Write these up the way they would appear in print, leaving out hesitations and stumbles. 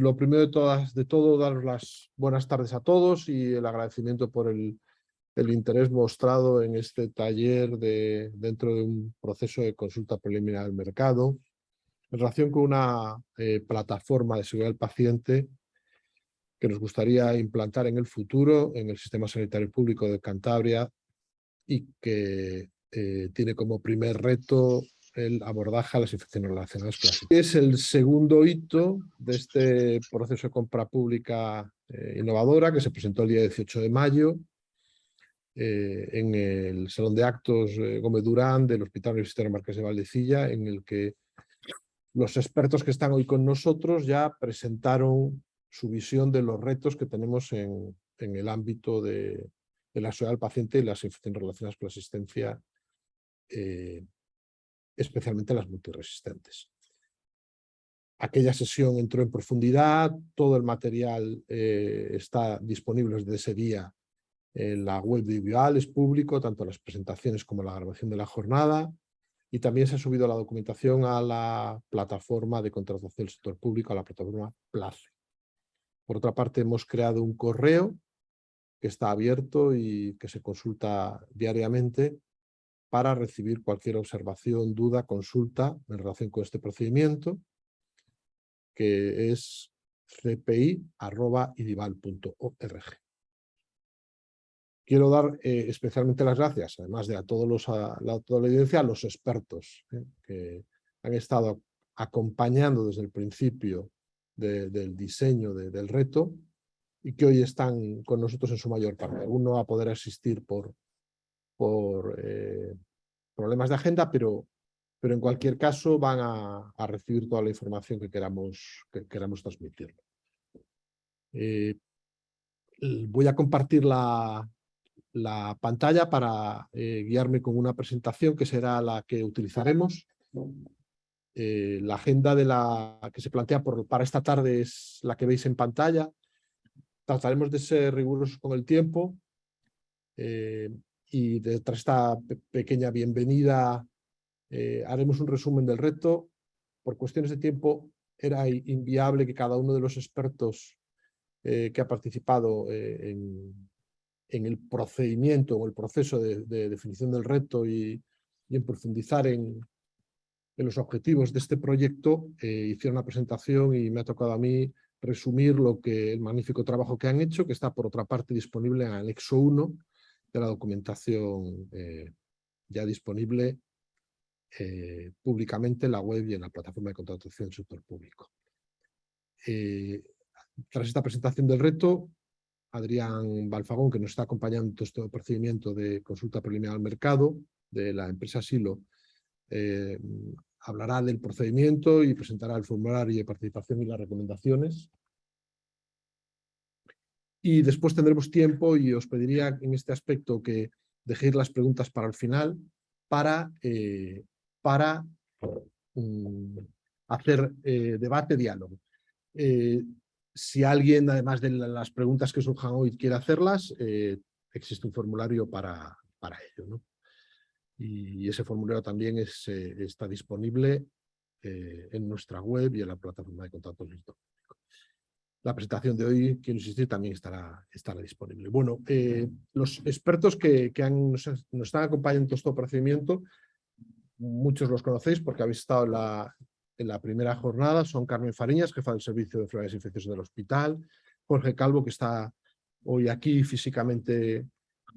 lo primero de todo, daros las buenas tardes a todos y el agradecimiento por el interés mostrado en este taller dentro de un proceso de consulta preliminar al mercado en relación con una plataforma de seguridad del paciente que nos gustaría implantar en el futuro en el Sistema Sanitario Público de Cantabria y que tiene como primer reto el abordaje a las infecciones relacionadas con la situación. Es el segundo hito de este proceso de compra pública innovadora que se presentó el día 18 de mayo en el Salón de Actos Gómez Durán del Hospital Universitario Marqués de Valdecilla, en el que los expertos que están hoy con nosotros ya presentaron su visión de los retos que tenemos en el ámbito de la seguridad del paciente y las infecciones relacionadas con la asistencia, especialmente las multiresistentes. Aquella sesión entró en profundidad, todo el material está disponible desde ese día en la web de IBIVAL, es público, tanto las presentaciones como la grabación de la jornada, y también se ha subido la documentación a la plataforma de contratación del sector público, a la plataforma PLACE. Por otra parte, hemos creado un correo que está abierto y que se consulta diariamente para recibir cualquier observación, duda, consulta en relación con este procedimiento, que es cpi@idival.org. Quiero dar especialmente las gracias, además de a toda la audiencia, a los expertos que han estado acompañando desde el principio del diseño del reto y que hoy están con nosotros en su mayor parte. Alguno va a poder asistir por problemas de agenda, pero en cualquier caso van a recibir toda la información que queramos transmitir. Voy a compartir la pantalla para guiarme con una presentación que será la que utilizaremos. La agenda que se plantea para esta tarde es la que veis en pantalla. Trataremos de ser rigurosos con el tiempo y tras esta pequeña bienvenida haremos un resumen del reto. Por cuestiones de tiempo era inviable que cada uno de los expertos que ha participado en el procedimiento o el proceso de definición del reto y en profundizar en los objetivos de este proyecto, hiciera una presentación y me ha tocado a mí resumir el magnífico trabajo que han hecho, que está por otra parte disponible en el anexo 1 de la documentación ya disponible públicamente en la web y en la plataforma de contratación del sector público. Tras esta presentación del reto, Adrián Balfagón, que nos está acompañando en todo este procedimiento de consulta preliminar al mercado de la empresa Silo, hablará del procedimiento y presentará el formulario de participación y las recomendaciones. Y después tendremos tiempo y os pediría en este aspecto que dejéis las preguntas para el final para hacer debate, diálogo. Si alguien, además de las preguntas que surjan hoy, quiere hacerlas, existe un formulario para ello, ¿no? Y ese formulario también está disponible en nuestra web y en la plataforma de contacto del sector público. La presentación de hoy, quiero insistir, también estará disponible. Bueno, los expertos que nos están acompañando en todo este procedimiento, muchos los conocéis porque habéis estado en la primera jornada. Son Carmen Fariñas, jefa del Servicio de Enfermedades Infecciosas del Hospital, Jorge Calvo, que está hoy aquí físicamente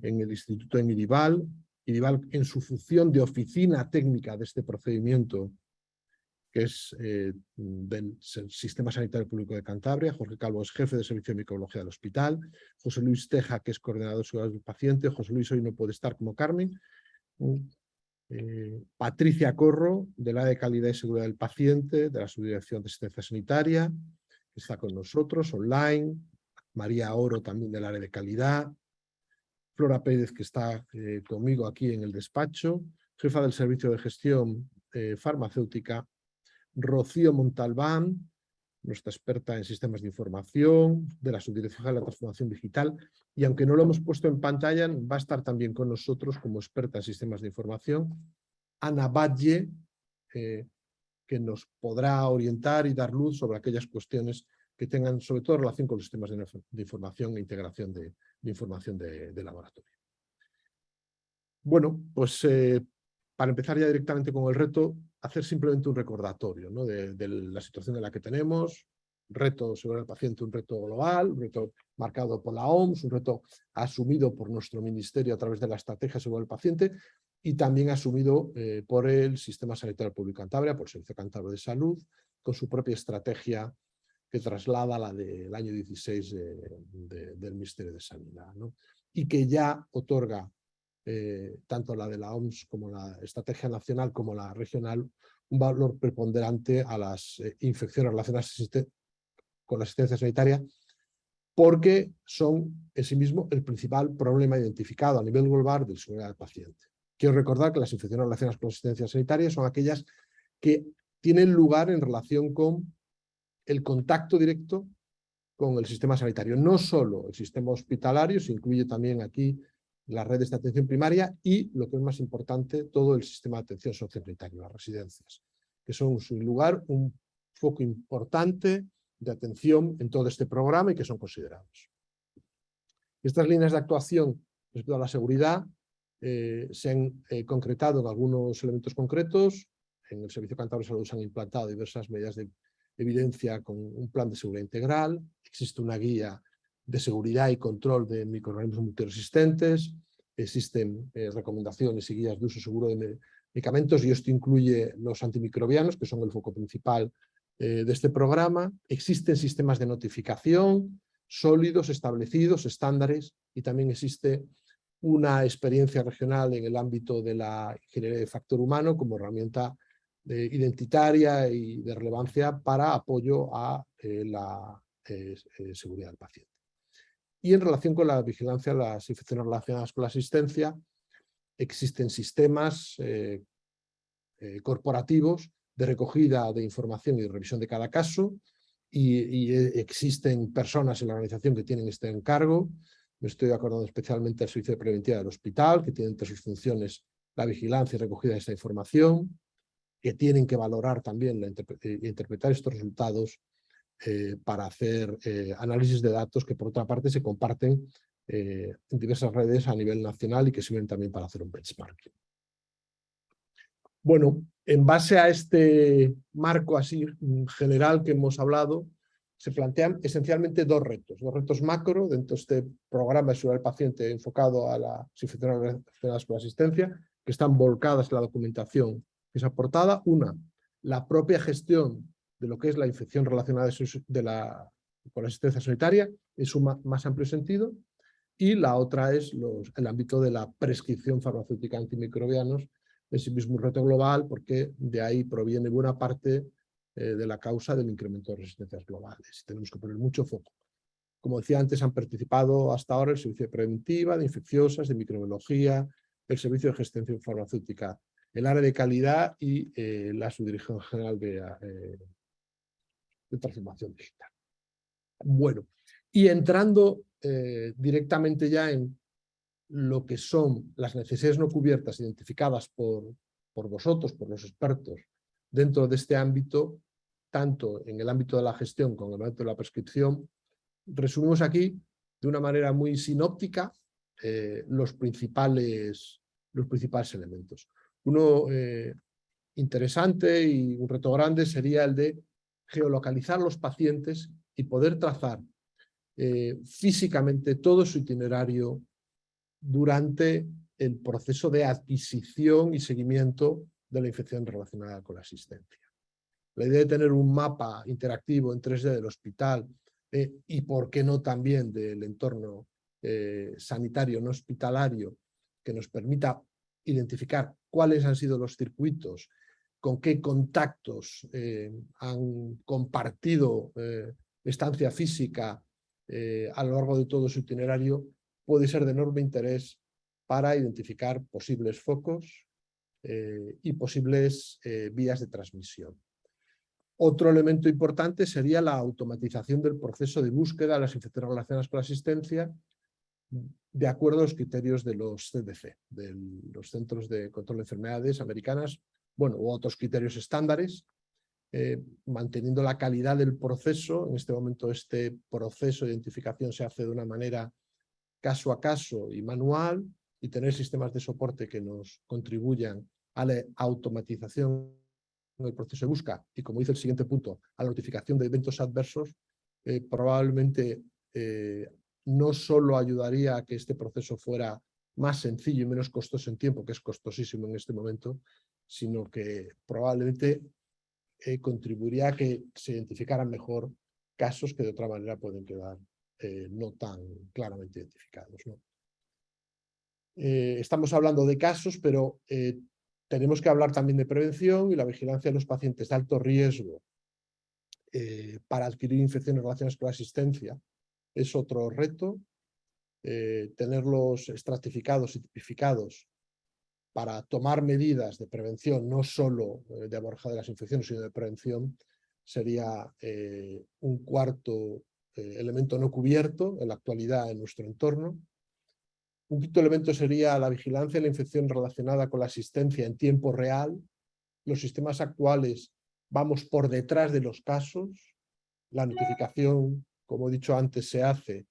en el Instituto en IDIVAL en su función de oficina técnica de este procedimiento, que es del Sistema Sanitario Público de Cantabria. Jorge Calvo es jefe de Servicio de Microbiología del Hospital. José Luis Teja, que es coordinador de seguridad del paciente. José Luis hoy no puede estar como Carmen. Patricia Corro, del área de calidad y seguridad del paciente, de la Subdirección de Asistencia Sanitaria, que está con nosotros online. María Oro, también del área de calidad. Flora Pérez, que está conmigo aquí en el despacho. Jefa del Servicio de Gestión Farmacéutica. Rocío Montalbán, nuestra experta en sistemas de información, de la Subdirección de la Transformación Digital, y aunque no lo hemos puesto en pantalla, va a estar también con nosotros como experta en sistemas de información, Ana Batlle, que nos podrá orientar y dar luz sobre aquellas cuestiones que tengan sobre todo relación con los sistemas de información e integración de información de laboratorio. Bueno, pues para empezar ya directamente con el reto, hacer simplemente un recordatorio, ¿no? de la situación en la que tenemos, reto sobre el paciente, un reto global, un reto marcado por la OMS, un reto asumido por nuestro ministerio a través de la estrategia sobre el paciente y también asumido por el Sistema Sanitario Público Cantabria, por el Servicio Cántabro de Salud, con su propia estrategia que traslada la del año 16 del Ministerio de Sanidad, ¿no? Y que ya otorga tanto la de la OMS como la estrategia nacional como la regional, un valor preponderante a las infecciones relacionadas con la asistencia sanitaria, porque son en sí mismo el principal problema identificado a nivel global de seguridad del paciente. Quiero recordar que las infecciones relacionadas con la asistencia sanitaria son aquellas que tienen lugar en relación con el contacto directo con el sistema sanitario. No solo el sistema hospitalario, se incluye también aquí las redes de atención primaria y, lo que es más importante, todo el sistema de atención sociosanitaria, las residencias, que son, sin lugar, un foco importante de atención en todo este programa y que son considerados. Estas líneas de actuación respecto a la seguridad se han concretado en algunos elementos concretos. En el Servicio Cántabro de Salud se han implantado diversas medidas de evidencia con un plan de seguridad integral. Existe una guía de seguridad y control de microorganismos multiresistentes. Existen recomendaciones y guías de uso seguro de medicamentos, y esto incluye los antimicrobianos, que son el foco principal de este programa. Existen sistemas de notificación sólidos, establecidos, estándares, y también existe una experiencia regional en el ámbito de la ingeniería de factor humano como herramienta identitaria y de relevancia para apoyo a la seguridad del paciente. Y en relación con la vigilancia de las infecciones relacionadas con la asistencia, existen sistemas corporativos de recogida de información y de revisión de cada caso, y existen personas en la organización que tienen este encargo. Me estoy acordando especialmente del Servicio de Preventiva del Hospital, que tiene entre sus funciones la vigilancia y recogida de esta información, que tienen que valorar también interpretar estos resultados para hacer análisis de datos que, por otra parte, se comparten en diversas redes a nivel nacional y que sirven también para hacer un benchmarking. Bueno, en base a este marco así general que hemos hablado, se plantean esencialmente dos retos macro dentro de este programa de seguridad del paciente enfocado a las infecciones relacionadas con la asistencia, que están volcadas en la documentación que es aportada. Una, la propia gestión de lo que es la infección relacionada con la asistencia sanitaria en su más amplio sentido, y la otra es el ámbito de la prescripción farmacéutica antimicrobianos, en sí mismo un reto global, porque de ahí proviene buena parte de la causa del incremento de resistencias globales. Tenemos que poner mucho foco. Como decía antes, han participado hasta ahora el Servicio de Preventiva, de Infecciosas, de Microbiología, el Servicio de Gestión Farmacéutica, el área de calidad y la Subdirección General de Transformación Digital. Bueno, y entrando directamente ya en lo que son las necesidades no cubiertas identificadas por vosotros, por los expertos, dentro de este ámbito, tanto en el ámbito de la gestión como en el ámbito de la prescripción, resumimos aquí de una manera muy sinóptica los principales elementos. Uno interesante y un reto grande sería el de geolocalizar los pacientes y poder trazar físicamente todo su itinerario durante el proceso de adquisición y seguimiento de la infección relacionada con la asistencia. La idea de tener un mapa interactivo en 3D del hospital y, por qué no, también del entorno sanitario no hospitalario, que nos permita identificar cuáles han sido los circuitos, con qué contactos han compartido estancia física a lo largo de todo su itinerario, puede ser de enorme interés para identificar posibles focos y posibles vías de transmisión. Otro elemento importante sería la automatización del proceso de búsqueda de las infecciones relacionadas con la asistencia de acuerdo a los criterios de los CDC, de los Centros de Control de Enfermedades Americanas, bueno, u otros criterios estándares, manteniendo la calidad del proceso. En este momento este proceso de identificación se hace de una manera caso a caso y manual, y tener sistemas de soporte que nos contribuyan a la automatización del proceso de búsqueda y, como dice el siguiente punto, a la notificación de eventos adversos, probablemente no solo ayudaría a que este proceso fuera más sencillo y menos costoso en tiempo, que es costosísimo en este momento, sino que probablemente contribuiría a que se identificaran mejor casos que de otra manera pueden quedar no tan claramente identificados, ¿no? Estamos hablando de casos, pero tenemos que hablar también de prevención y la vigilancia de los pacientes de alto riesgo para adquirir infecciones relacionadas con la asistencia. Es otro reto, tenerlos estratificados y tipificados para tomar medidas de prevención, no solo de abordaje de las infecciones, sino de prevención, sería un cuarto elemento no cubierto en la actualidad en nuestro entorno. Un quinto elemento sería la vigilancia de la infección relacionada con la asistencia en tiempo real. Los sistemas actuales vamos por detrás de los casos. La notificación, como he dicho antes, se hace,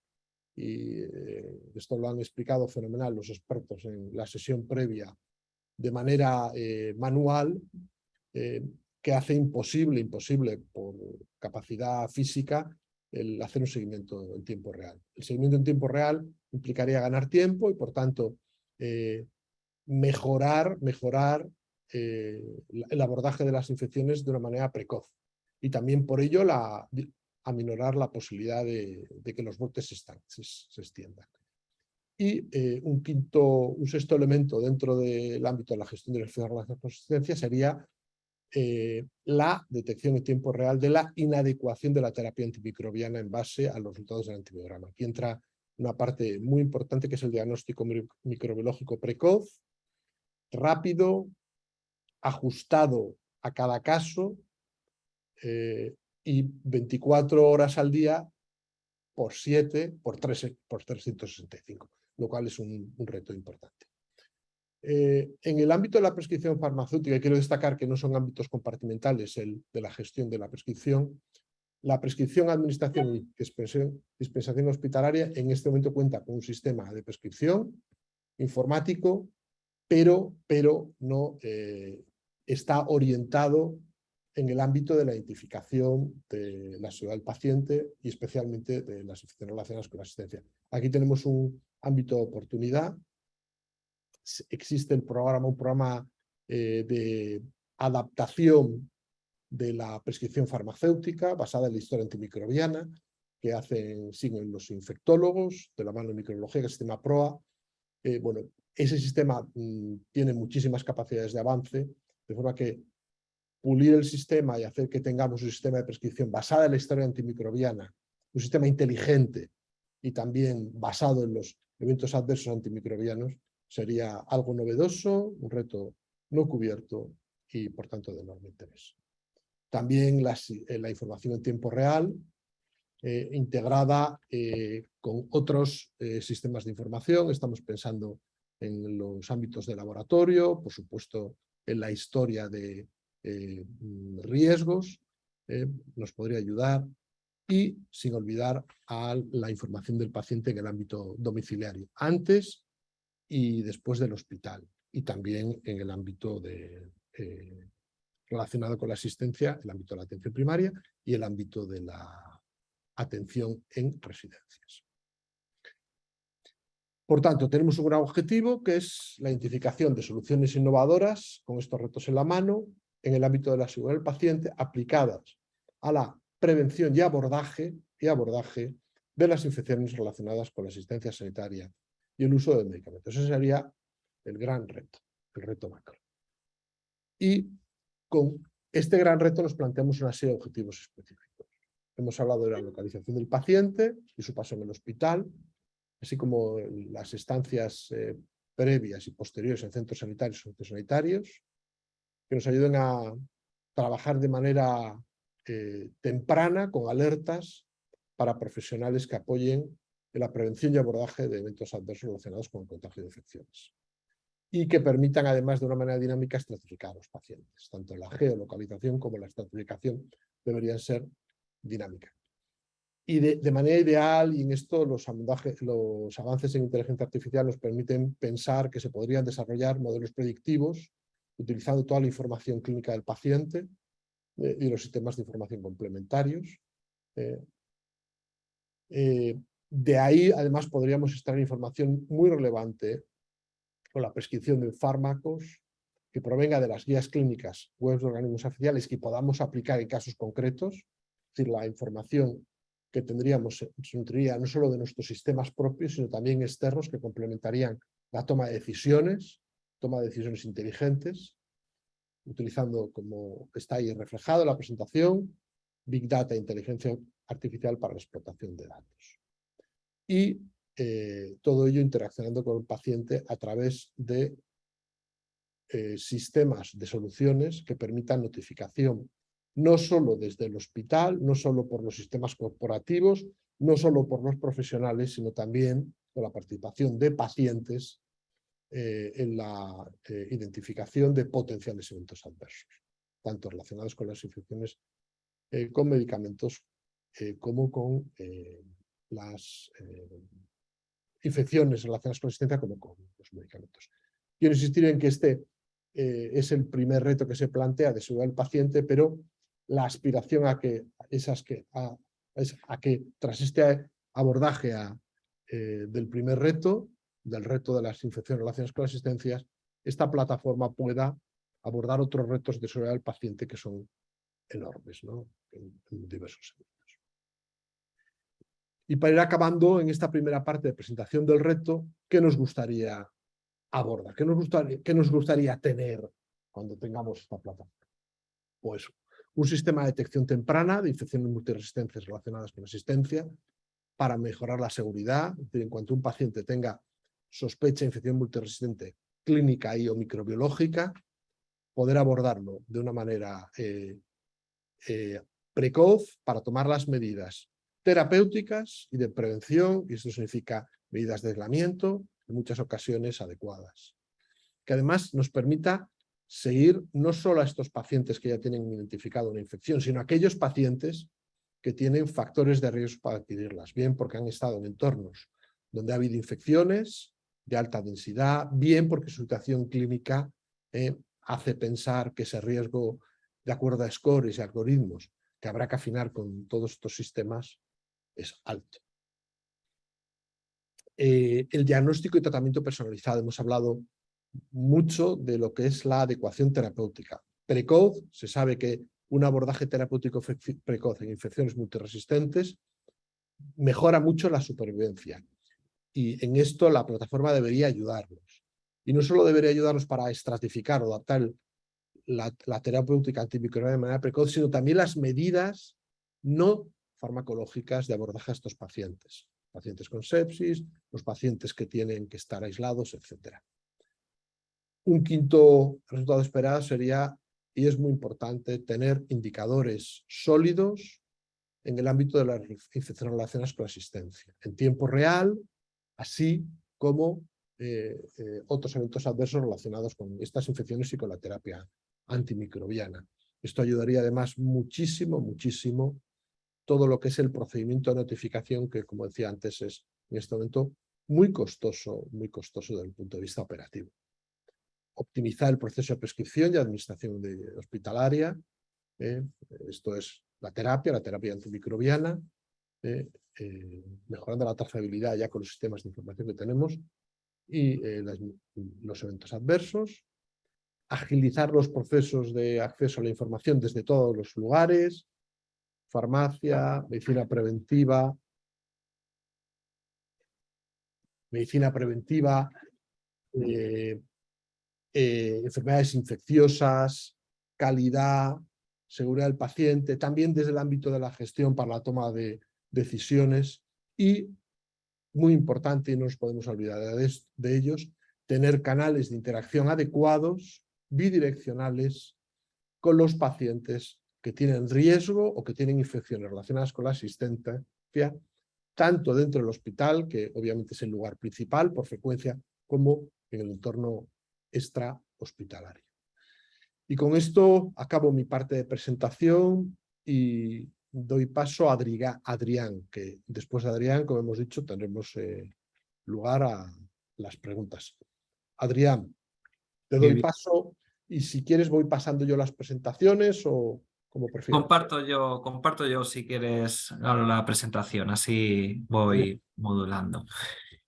y esto lo han explicado fenomenal los expertos en la sesión previa, de manera manual, que hace imposible por capacidad física el hacer un seguimiento en tiempo real. El seguimiento en tiempo real implicaría ganar tiempo y, por tanto, mejorar el abordaje de las infecciones de una manera precoz. Y también por ello aminorar la posibilidad de que los brotes se extiendan. Y un sexto elemento dentro del ámbito de la gestión de la infección relacionada con la asistencia sería la detección en tiempo real de la inadecuación de la terapia antimicrobiana en base a los resultados del antibiograma. Aquí entra una parte muy importante, que es el diagnóstico microbiológico precoz, rápido, ajustado a cada caso, y 24 horas al día por 7, por 365, lo cual es un reto importante. En el ámbito de la prescripción farmacéutica, quiero destacar que no son ámbitos compartimentales el de la gestión de la prescripción. La prescripción, administración y dispensación hospitalaria en este momento cuenta con un sistema de prescripción informático, pero no está orientado en el ámbito de la identificación de la seguridad del paciente y especialmente de las infecciones relacionadas con la asistencia. Aquí tenemos un ámbito de oportunidad. Existe un programa de adaptación de la prescripción farmacéutica basada en la historia antimicrobiana que siguen los infectólogos de la mano de microbiología, que es el sistema PROA. Bueno, ese sistema tiene muchísimas capacidades de avance, de forma que pulir el sistema y hacer que tengamos un sistema de prescripción basada en la historia antimicrobiana, un sistema inteligente y también basado en los eventos adversos antimicrobianos, sería algo novedoso, un reto no cubierto y, por tanto, de enorme interés. También la información en tiempo real, integrada con otros sistemas de información. Estamos pensando en los ámbitos de laboratorio, por supuesto, en la historia de riesgos, nos podría ayudar, y sin olvidar a la información del paciente en el ámbito domiciliario, antes y después del hospital, y también en el ámbito relacionado con la asistencia, el ámbito de la atención primaria y el ámbito de la atención en residencias. Por tanto, tenemos un gran objetivo, que es la identificación de soluciones innovadoras con estos retos en la mano en el ámbito de la seguridad del paciente, aplicadas a la prevención y abordaje de las infecciones relacionadas con la asistencia sanitaria y el uso de medicamentos. Ese sería el gran reto, el reto macro. Y con este gran reto nos planteamos una serie de objetivos específicos. Hemos hablado de la localización del paciente y su paso en el hospital, así como las estancias previas y posteriores en centros sanitarios o sociosanitarios, que nos ayuden a trabajar de manera temprana, con alertas, para profesionales que apoyen en la prevención y abordaje de eventos adversos relacionados con el contagio de infecciones. y que permitan además de una manera dinámica estratificar a los pacientes. Tanto la geolocalización como la estratificación deberían ser dinámicas. Y de manera ideal, y en esto los avances en inteligencia artificial nos permiten pensar que se podrían desarrollar modelos predictivos utilizando toda la información clínica del paciente y los sistemas de información complementarios. De ahí, además, podríamos extraer información muy relevante con la prescripción de fármacos que provenga de las guías clínicas, webs de organismos oficiales que podamos aplicar en casos concretos. Es decir, la información que tendríamos se nutriría no solo de nuestros sistemas propios, sino también externos que complementarían la toma de decisiones inteligentes, utilizando, como está ahí reflejado en la presentación, Big Data e inteligencia artificial para la explotación de datos. Y todo ello interaccionando con el paciente a través de sistemas de soluciones que permitan notificación, no solo desde el hospital, no solo por los sistemas corporativos, no solo por los profesionales, sino también con la participación de pacientes en la identificación de potenciales eventos adversos, tanto relacionados con las infecciones con medicamentos como con las infecciones relacionadas con la asistencia como con los medicamentos. Quiero insistir en que este es el primer reto que se plantea de seguridad del paciente, pero la aspiración a que tras este abordaje del primer reto, del reto de las infecciones relacionadas con las asistencias, esta plataforma pueda abordar otros retos de seguridad del paciente que son enormes, ¿no? en diversos ámbitos. Y para ir acabando en esta primera parte de presentación del reto, ¿qué nos gustaría abordar? ¿Qué nos gustaría tener cuando tengamos esta plataforma? Pues un sistema de detección temprana de infecciones multiresistentes relacionadas con asistencia para mejorar la seguridad. Es decir, en cuanto un paciente tenga sospecha de infección multiresistente clínica y o microbiológica, poder abordarlo de una manera precoz para tomar las medidas terapéuticas y de prevención, y eso significa medidas de aislamiento, en muchas ocasiones adecuadas. Que además nos permita seguir no solo a estos pacientes que ya tienen identificado una infección, sino a aquellos pacientes que tienen factores de riesgo para adquirirlas, bien porque han estado en entornos donde ha habido infecciones de alta densidad, bien porque su situación clínica hace pensar que ese riesgo, de acuerdo a scores y algoritmos que habrá que afinar con todos estos sistemas, es alto. El diagnóstico y tratamiento personalizado. Hemos hablado mucho de lo que es la adecuación terapéutica. Precoz, se sabe que un abordaje terapéutico precoz en infecciones multiresistentes mejora mucho la supervivencia. Y en esto la plataforma debería ayudarnos. Y no solo debería ayudarnos para estratificar o adaptar la terapéutica antimicrobiana de manera precoz, sino también las medidas no farmacológicas de abordaje a estos pacientes. Pacientes con sepsis, los pacientes que tienen que estar aislados, etc. Un quinto resultado esperado sería, y es muy importante, tener indicadores sólidos en el ámbito de las infecciones relacionadas con la asistencia, en tiempo real, así como otros eventos adversos relacionados con estas infecciones y con la terapia antimicrobiana. Esto ayudaría además muchísimo todo lo que es el procedimiento de notificación, que como decía antes es en este momento muy costoso desde el punto de vista operativo. Optimizar el proceso de prescripción y administración hospitalaria, esto es la terapia antimicrobiana, mejorando la trazabilidad ya con los sistemas de información que tenemos y los eventos adversos, agilizar los procesos de acceso a la información desde todos los lugares, farmacia, medicina preventiva, enfermedades infecciosas, calidad, seguridad del paciente, también desde el ámbito de la gestión para la toma de decisiones y, muy importante, y no nos podemos olvidar de ellos, tener canales de interacción adecuados, bidireccionales, con los pacientes que tienen riesgo o que tienen infecciones relacionadas con la asistencia, tanto dentro del hospital, que obviamente es el lugar principal por frecuencia, como en el entorno extrahospitalario. Y con esto acabo mi parte de presentación y doy paso a Adrián, que después de Adrián, como hemos dicho, tendremos lugar a las preguntas. Adrián, te Muy doy bien. paso y si quieres voy pasando yo las presentaciones o como prefieras. Comparto yo si quieres ahora la presentación, así voy modulando.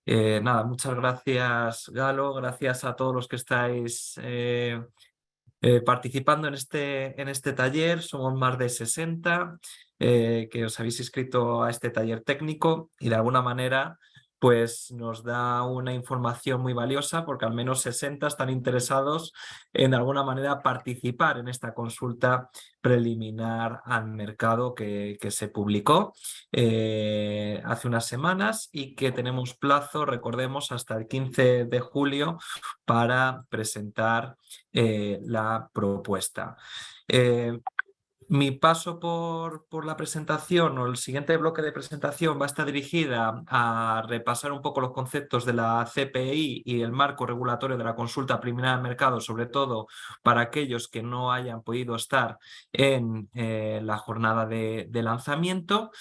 Nada, muchas gracias Galo, gracias a todos los que estáis participando en este taller. Somos más de 60 que os habéis inscrito a este taller técnico y de alguna manera pues nos da una información muy valiosa porque al menos 60 están interesados en de alguna manera participar en esta consulta preliminar al mercado que se publicó hace unas semanas y que tenemos plazo, recordemos, hasta el 15 de julio para presentar la propuesta. Mi paso por la presentación o el siguiente bloque de presentación va a estar dirigida a repasar un poco los conceptos de la CPI y el marco regulatorio de la consulta preliminar al mercado, sobre todo para aquellos que no hayan podido estar en la jornada de lanzamiento.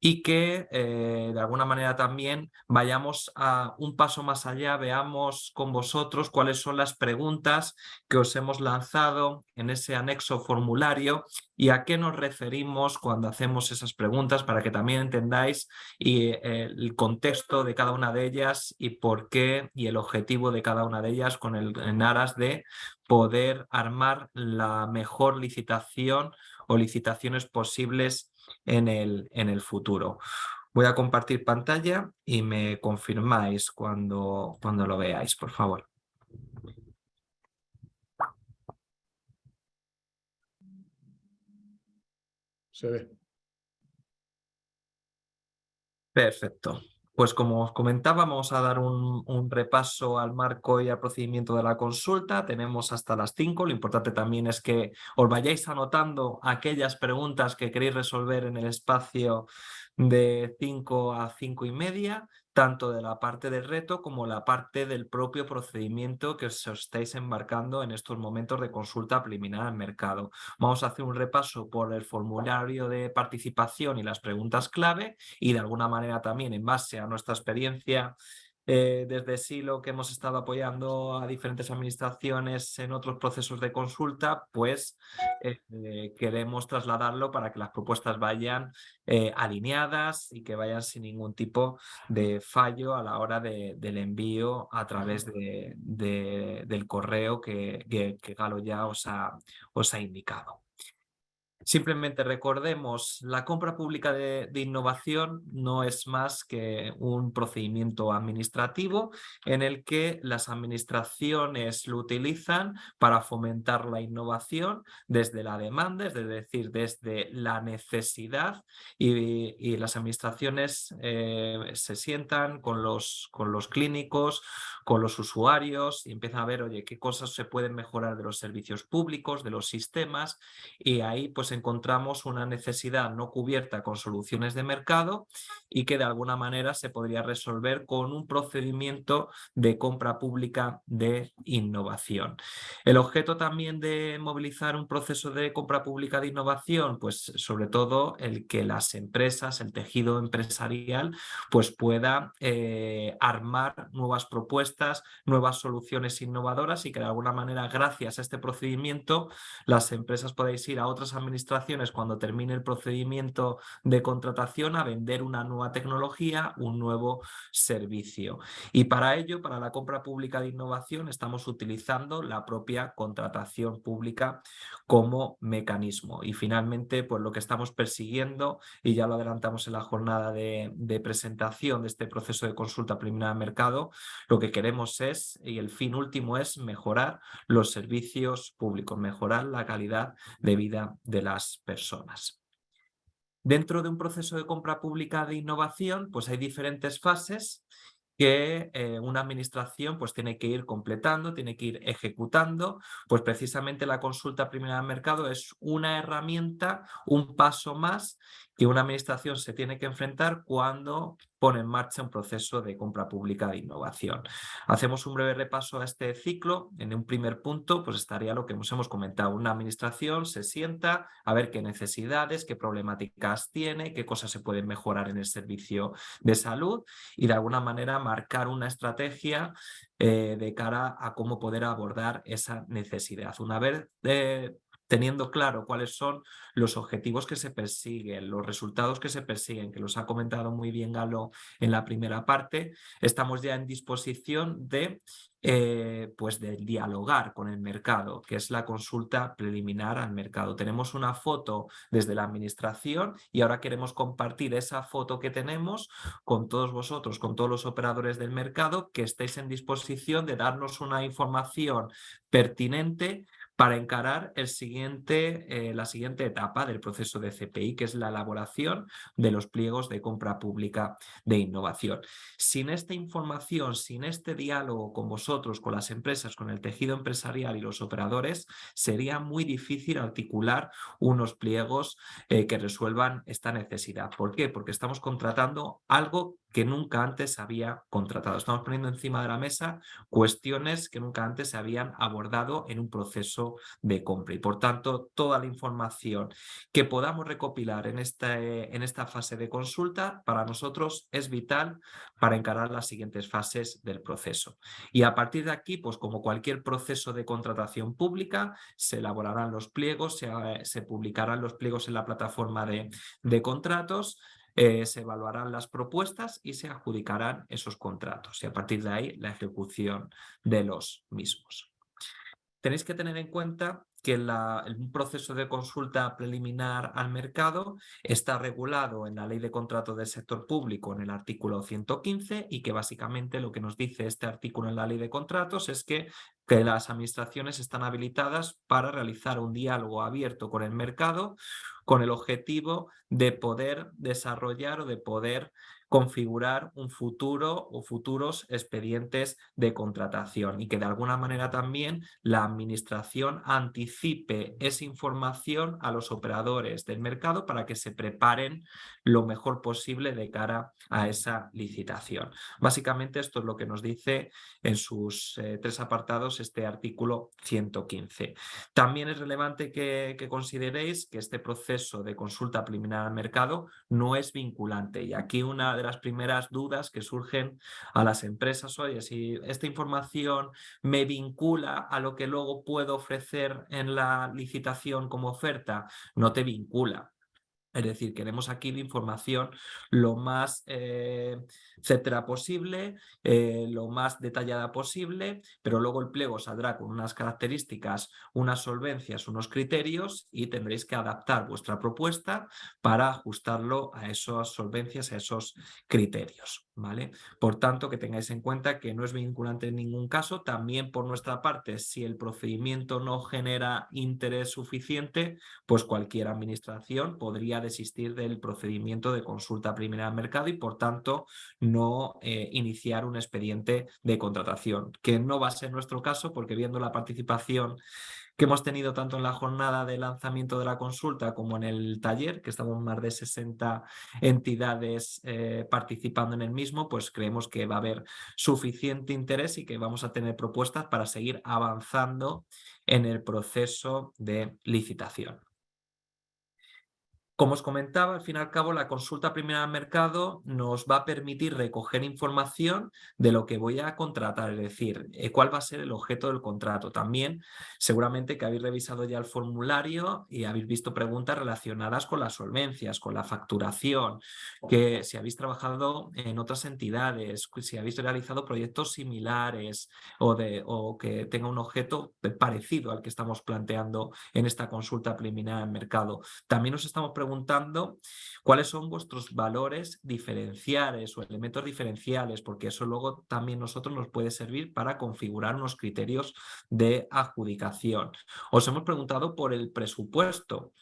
Y que de alguna manera también vayamos a un paso más allá, veamos con vosotros cuáles son las preguntas que os hemos lanzado en ese anexo formulario y a qué nos referimos cuando hacemos esas preguntas para que también entendáis el contexto de cada una de ellas y por qué y el objetivo de cada una de ellas en aras de poder armar la mejor licitación o licitaciones posibles en el futuro. Voy a compartir pantalla y me confirmáis cuando lo veáis, por favor. Se ve. Perfecto. Pues como os comentaba, vamos a dar un repaso al marco y al procedimiento de la consulta. Tenemos hasta las 5. Lo importante también es que os vayáis anotando aquellas preguntas que queréis resolver en el espacio de 5 a 5:30, tanto de la parte del reto como la parte del propio procedimiento que os estáis embarcando en estos momentos de consulta preliminar al mercado. Vamos a hacer un repaso por el formulario de participación y las preguntas clave y de alguna manera también en base a nuestra experiencia desde Silo, que hemos estado apoyando a diferentes administraciones en otros procesos de consulta, pues queremos trasladarlo para que las propuestas vayan alineadas y que vayan sin ningún tipo de fallo a la hora del envío a través del correo que Galo ya os ha indicado. Simplemente recordemos, la compra pública de innovación no es más que un procedimiento administrativo en el que las administraciones lo utilizan para fomentar la innovación desde la demanda, es decir, desde la necesidad y las administraciones se sientan con los clínicos, con los usuarios y empiezan a ver, oye, qué cosas se pueden mejorar de los servicios públicos, de los sistemas y ahí pues encontramos una necesidad no cubierta con soluciones de mercado y que de alguna manera se podría resolver con un procedimiento de compra pública de innovación. El objeto también de movilizar un proceso de compra pública de innovación, pues sobre todo el que las empresas, el tejido empresarial, pues pueda armar nuevas propuestas, nuevas soluciones innovadoras y que de alguna manera gracias a este procedimiento las empresas podéis ir a otras administraciones cuando termine el procedimiento de contratación a vender una nueva tecnología, un nuevo servicio. Y para ello, para la compra pública de innovación, estamos utilizando la propia contratación pública como mecanismo. Y finalmente, pues lo que estamos persiguiendo, y ya lo adelantamos en la jornada de presentación de este proceso de consulta preliminar al mercado, lo que queremos es, y el fin último es mejorar los servicios públicos, mejorar la calidad de vida de las personas. Dentro de un proceso de compra pública de innovación, pues hay diferentes fases que una administración pues tiene que ir completando, tiene que ir ejecutando, pues precisamente la consulta preliminar al mercado es una herramienta, un paso más que una administración se tiene que enfrentar cuando pone en marcha un proceso de compra pública de innovación. Hacemos un breve repaso a este ciclo. En un primer punto, pues estaría lo que hemos comentado. Una administración se sienta a ver qué necesidades, qué problemáticas tiene, qué cosas se pueden mejorar en el servicio de salud y de alguna manera marcar una estrategia de cara a cómo poder abordar esa necesidad. Una vez teniendo claro cuáles son los objetivos que se persiguen, los resultados que se persiguen, que los ha comentado muy bien Galo en la primera parte, estamos ya en disposición pues de dialogar con el mercado, que es la consulta preliminar al mercado. Tenemos una foto desde la administración y ahora queremos compartir esa foto que tenemos con todos vosotros, con todos los operadores del mercado, que estéis en disposición de darnos una información pertinente para encarar la siguiente etapa del proceso de CPI, que es la elaboración de los pliegos de compra pública de innovación. Sin esta información, sin este diálogo con vosotros, con las empresas, con el tejido empresarial y los operadores, sería muy difícil articular unos pliegos que resuelvan esta necesidad. ¿Por qué? Porque estamos contratando algo que nunca antes se había contratado. Estamos poniendo encima de la mesa cuestiones que nunca antes se habían abordado en un proceso de compra y por tanto toda la información que podamos recopilar en esta fase de consulta para nosotros es vital para encarar las siguientes fases del proceso. Y a partir de aquí, pues como cualquier proceso de contratación pública, se elaborarán los pliegos, se publicarán los pliegos en la plataforma de contratos, se evaluarán las propuestas y se adjudicarán esos contratos y a partir de ahí la ejecución de los mismos. Tenéis que tener en cuenta que un proceso de consulta preliminar al mercado está regulado en la Ley de Contrato del Sector Público en el artículo 115 y que básicamente lo que nos dice este artículo en la Ley de Contratos es que las administraciones están habilitadas para realizar un diálogo abierto con el mercado con el objetivo de poder desarrollar o de poder configurar un futuro o futuros expedientes de contratación y que de alguna manera también la administración anticipe esa información a los operadores del mercado para que se preparen lo mejor posible de cara a esa licitación. Básicamente esto es lo que nos dice en sus 3 apartados este artículo 115. También es relevante que consideréis que este proceso de consulta preliminar al mercado no es vinculante y aquí una de las primeras dudas que surgen a las empresas, oye, si esta información me vincula a lo que luego puedo ofrecer en la licitación como oferta, no te vincula. Es decir, queremos aquí la información lo más etcétera posible, lo más detallada posible, pero luego el pliego saldrá con unas características, unas solvencias, unos criterios y tendréis que adaptar vuestra propuesta para ajustarlo a esas solvencias, a esos criterios, ¿vale? Por tanto, que tengáis en cuenta que no es vinculante en ningún caso. También por nuestra parte, si el procedimiento no genera interés suficiente, pues cualquier administración podría desistir del procedimiento de consulta preliminar al mercado y por tanto no iniciar un expediente de contratación, que no va a ser nuestro caso porque viendo la participación que hemos tenido tanto en la jornada de lanzamiento de la consulta como en el taller, que estamos más de 60 entidades participando en el mismo, pues creemos que va a haber suficiente interés y que vamos a tener propuestas para seguir avanzando en el proceso de licitación. Como os comentaba, al fin y al cabo, la consulta preliminar al mercado nos va a permitir recoger información de lo que voy a contratar, es decir, cuál va a ser el objeto del contrato. También, seguramente que habéis revisado ya el formulario y habéis visto preguntas relacionadas con las solvencias, con la facturación, que si habéis trabajado en otras entidades, si habéis realizado proyectos similares o que tenga un objeto parecido al que estamos planteando en esta consulta preliminar al mercado. También nos estamos preguntando cuáles son vuestros valores diferenciales o elementos diferenciales, porque eso luego también nosotros nos puede servir para configurar unos criterios de adjudicación. Os hemos preguntado por el presupuesto.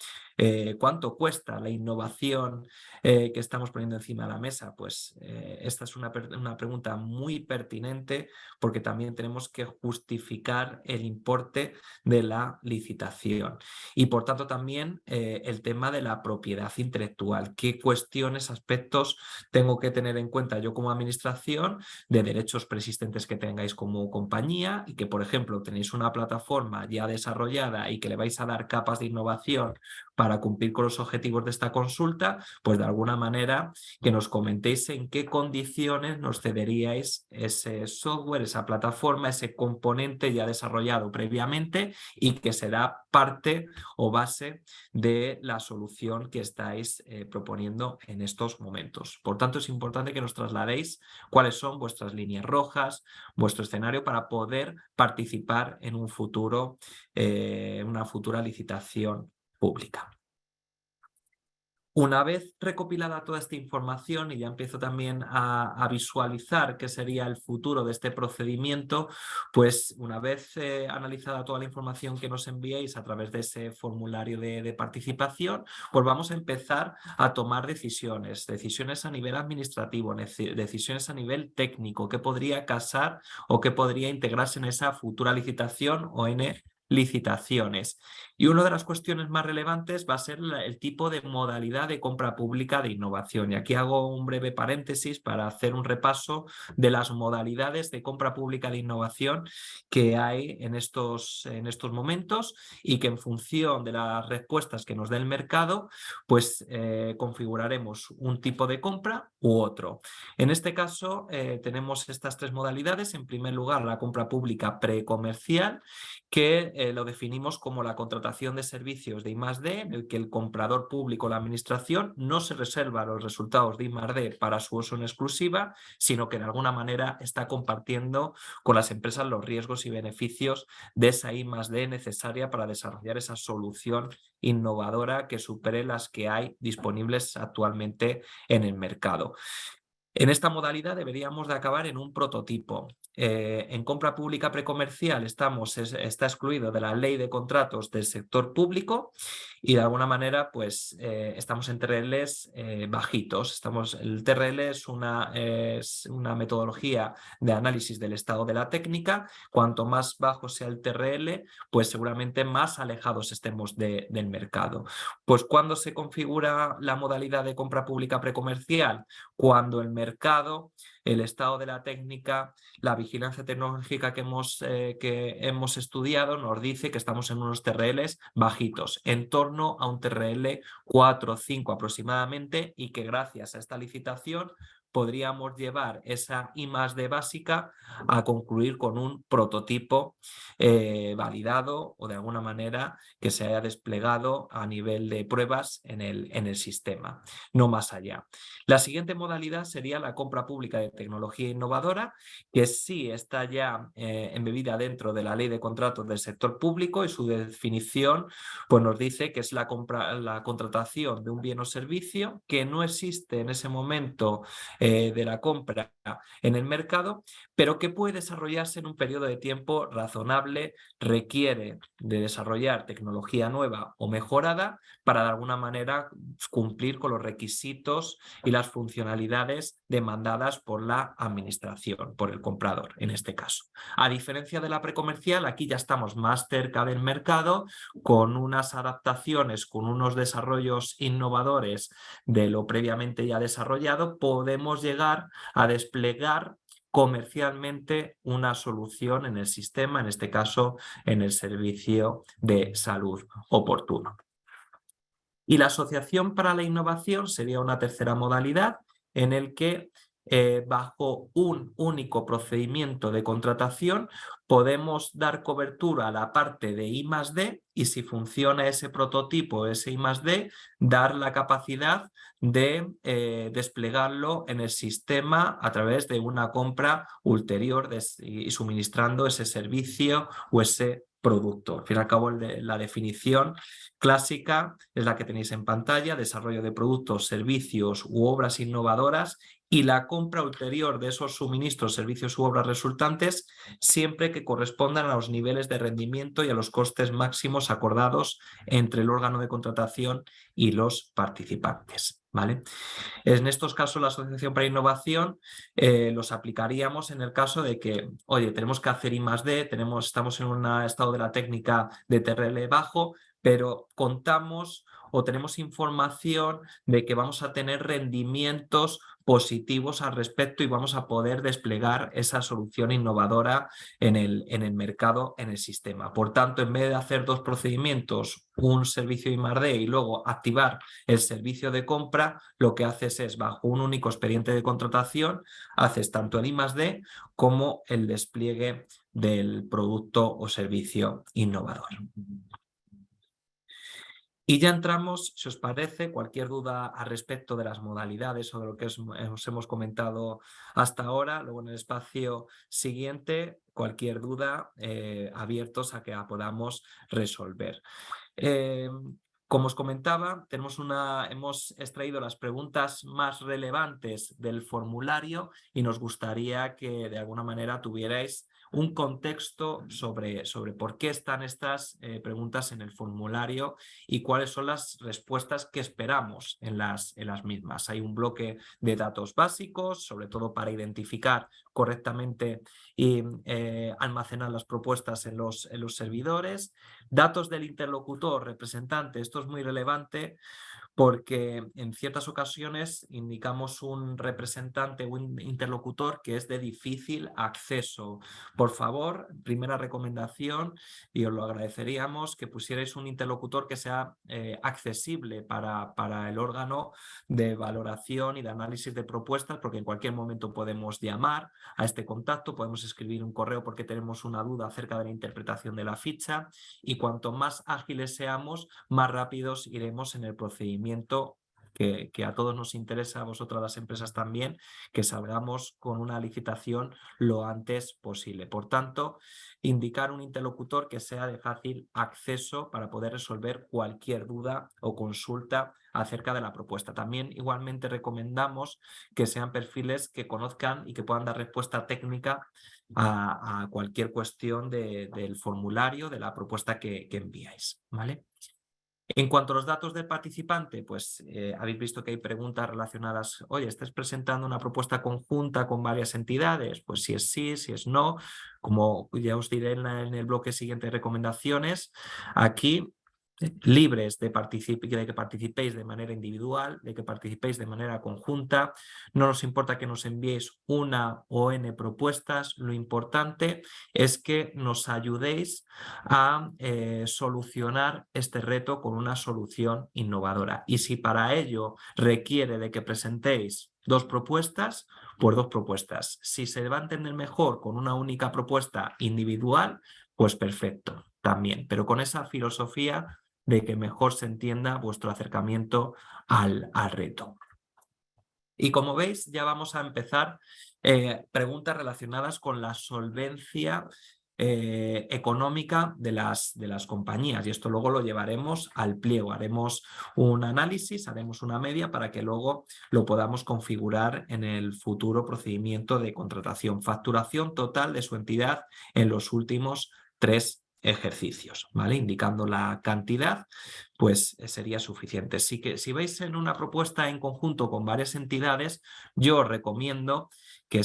¿Cuánto cuesta la innovación que estamos poniendo encima de la mesa? Pues esta es una pregunta muy pertinente, porque también tenemos que justificar el importe de la licitación. Y por tanto también el tema de la propiedad intelectual. ¿Qué cuestiones, aspectos tengo que tener en cuenta yo como administración de derechos preexistentes que tengáis como compañía, y que, por ejemplo, tenéis una plataforma ya desarrollada y que le vais a dar capas de innovación para cumplir con los objetivos de esta consulta? Pues de alguna manera que nos comentéis en qué condiciones nos cederíais ese software, esa plataforma, ese componente ya desarrollado previamente y que será parte o base de la solución que estáis proponiendo en estos momentos. Por tanto, es importante que nos trasladéis cuáles son vuestras líneas rojas, vuestro escenario, para poder participar en un futuro, una futura licitación pública. Una vez recopilada toda esta información, y ya empiezo también a visualizar qué sería el futuro de este procedimiento, pues una vez analizada toda la información que nos enviéis a través de ese formulario de participación, pues vamos a empezar a tomar decisiones a nivel administrativo, decisiones a nivel técnico, qué podría casar o qué podría integrarse en esa futura licitación o en licitaciones. Y una de las cuestiones más relevantes va a ser el tipo de modalidad de compra pública de innovación. Y aquí hago un breve paréntesis para hacer un repaso de las modalidades de compra pública de innovación que hay en estos momentos, y que en función de las respuestas que nos dé el mercado, pues configuraremos un tipo de compra u otro. En este caso tenemos estas tres modalidades. En primer lugar, la compra pública precomercial, que lo definimos como la contratación de servicios de I+D, en el que el comprador público, la administración, no se reserva los resultados de I+D para su uso en exclusiva, sino que de alguna manera está compartiendo con las empresas los riesgos y beneficios de esa I+D necesaria para desarrollar esa solución innovadora que supere las que hay disponibles actualmente en el mercado. En esta modalidad deberíamos de acabar en un prototipo. En compra pública precomercial está excluido de la ley de contratos del sector público, y de alguna manera pues estamos en TRLs bajitos. El TRL es una metodología de análisis del estado de la técnica. Cuanto más bajo sea el TRL, pues seguramente más alejados estemos del mercado. Pues ¿cuándo se configura la modalidad de compra pública precomercial? Cuando el mercado, el estado de la técnica, la vigilancia tecnológica que hemos estudiado nos dice que estamos en unos TRLs bajitos, en torno a un TRL 4 o 5 aproximadamente, y que gracias a esta licitación podríamos llevar esa I+D básica a concluir con un prototipo validado, o de alguna manera que se haya desplegado a nivel de pruebas en el sistema, no más allá. La siguiente modalidad sería la compra pública de tecnología innovadora, que sí está ya embebida dentro de la ley de contratos del sector público, y su definición pues nos dice que es la contratación de un bien o servicio que no existe en ese momento de la compra en el mercado, pero que puede desarrollarse en un periodo de tiempo razonable, requiere de desarrollar tecnología nueva o mejorada para de alguna manera cumplir con los requisitos y las funcionalidades demandadas por la administración, por el comprador en este caso. A diferencia de la precomercial, aquí ya estamos más cerca del mercado, con unas adaptaciones, con unos desarrollos innovadores de lo previamente ya desarrollado, podemos llegar a desplegar comercialmente una solución en el sistema, en este caso en el servicio de salud oportuno. Y la asociación para la innovación sería una tercera modalidad, en el que bajo un único procedimiento de contratación podemos dar cobertura a la parte de I+D, y si funciona ese prototipo, ese I+D, dar la capacidad de desplegarlo en el sistema a través de una compra ulterior y suministrando ese servicio o ese producto. Al fin y al cabo, la definición clásica es la que tenéis en pantalla: desarrollo de productos, servicios u obras innovadoras y la compra ulterior de esos suministros, servicios u obras resultantes, siempre que correspondan a los niveles de rendimiento y a los costes máximos acordados entre el órgano de contratación y los participantes, ¿vale? En estos casos, la Asociación para Innovación los aplicaríamos en el caso de que, oye, tenemos que hacer I+D, estamos en un estado de la técnica de TRL bajo, pero contamos o tenemos información de que vamos a tener rendimientos positivos al respecto y vamos a poder desplegar esa solución innovadora en el mercado, en el sistema. Por tanto, en vez de hacer dos procedimientos, un servicio I+D y luego activar el servicio de compra, lo que haces es, bajo un único expediente de contratación, haces tanto el I+D como el despliegue del producto o servicio innovador. Y ya entramos, si os parece, cualquier duda al respecto de las modalidades o de lo que os hemos comentado hasta ahora, luego en el espacio siguiente, cualquier duda, abiertos a que la podamos resolver. Como os comentaba, hemos extraído las preguntas más relevantes del formulario y nos gustaría que de alguna manera tuvierais un contexto sobre por qué están estas preguntas en el formulario y cuáles son las respuestas que esperamos en las mismas. Hay un bloque de datos básicos, sobre todo para identificar correctamente y almacenar las propuestas en los servidores. Datos del interlocutor, representante, esto es muy relevante porque en ciertas ocasiones indicamos un representante o un interlocutor que es de difícil acceso. Por favor, primera recomendación, y os lo agradeceríamos, que pusierais un interlocutor que sea accesible para el órgano de valoración y de análisis de propuestas, porque en cualquier momento podemos llamar a este contacto, podemos escribir un correo porque tenemos una duda acerca de la interpretación de la ficha, y cuanto más ágiles seamos, más rápidos iremos en el procedimiento que a todos nos interesa, a vosotras las empresas también, que salgamos con una licitación lo antes posible. Por tanto, indicar un interlocutor que sea de fácil acceso para poder resolver cualquier duda o consulta acerca de la propuesta. También igualmente recomendamos que sean perfiles que conozcan y que puedan dar respuesta técnica a cualquier cuestión del formulario, de la propuesta que enviáis, ¿vale? En cuanto a los datos del participante, pues habéis visto que hay preguntas relacionadas, oye, ¿estás presentando una propuesta conjunta con varias entidades? Pues si es sí, si es no, como ya os diré en el bloque siguiente de recomendaciones, aquí libres de que participéis de manera individual, de que participéis de manera conjunta. No nos importa que nos enviéis una o n propuestas, lo importante es que nos ayudéis a solucionar este reto con una solución innovadora. Y si para ello requiere de que presentéis dos propuestas, pues dos propuestas. Si se va a entender mejor con una única propuesta individual, pues perfecto, también. Pero con esa filosofía de que mejor se entienda vuestro acercamiento al reto. Y como veis, ya vamos a empezar preguntas relacionadas con la solvencia económica de las compañías, y esto luego lo llevaremos al pliego, haremos un análisis, haremos una media para que luego lo podamos configurar en el futuro procedimiento de contratación. Facturación total de su entidad en los últimos 3 ejercicios, ¿vale? Indicando la cantidad, pues sería suficiente. Así que si vais en una propuesta en conjunto con varias entidades, yo os recomiendo que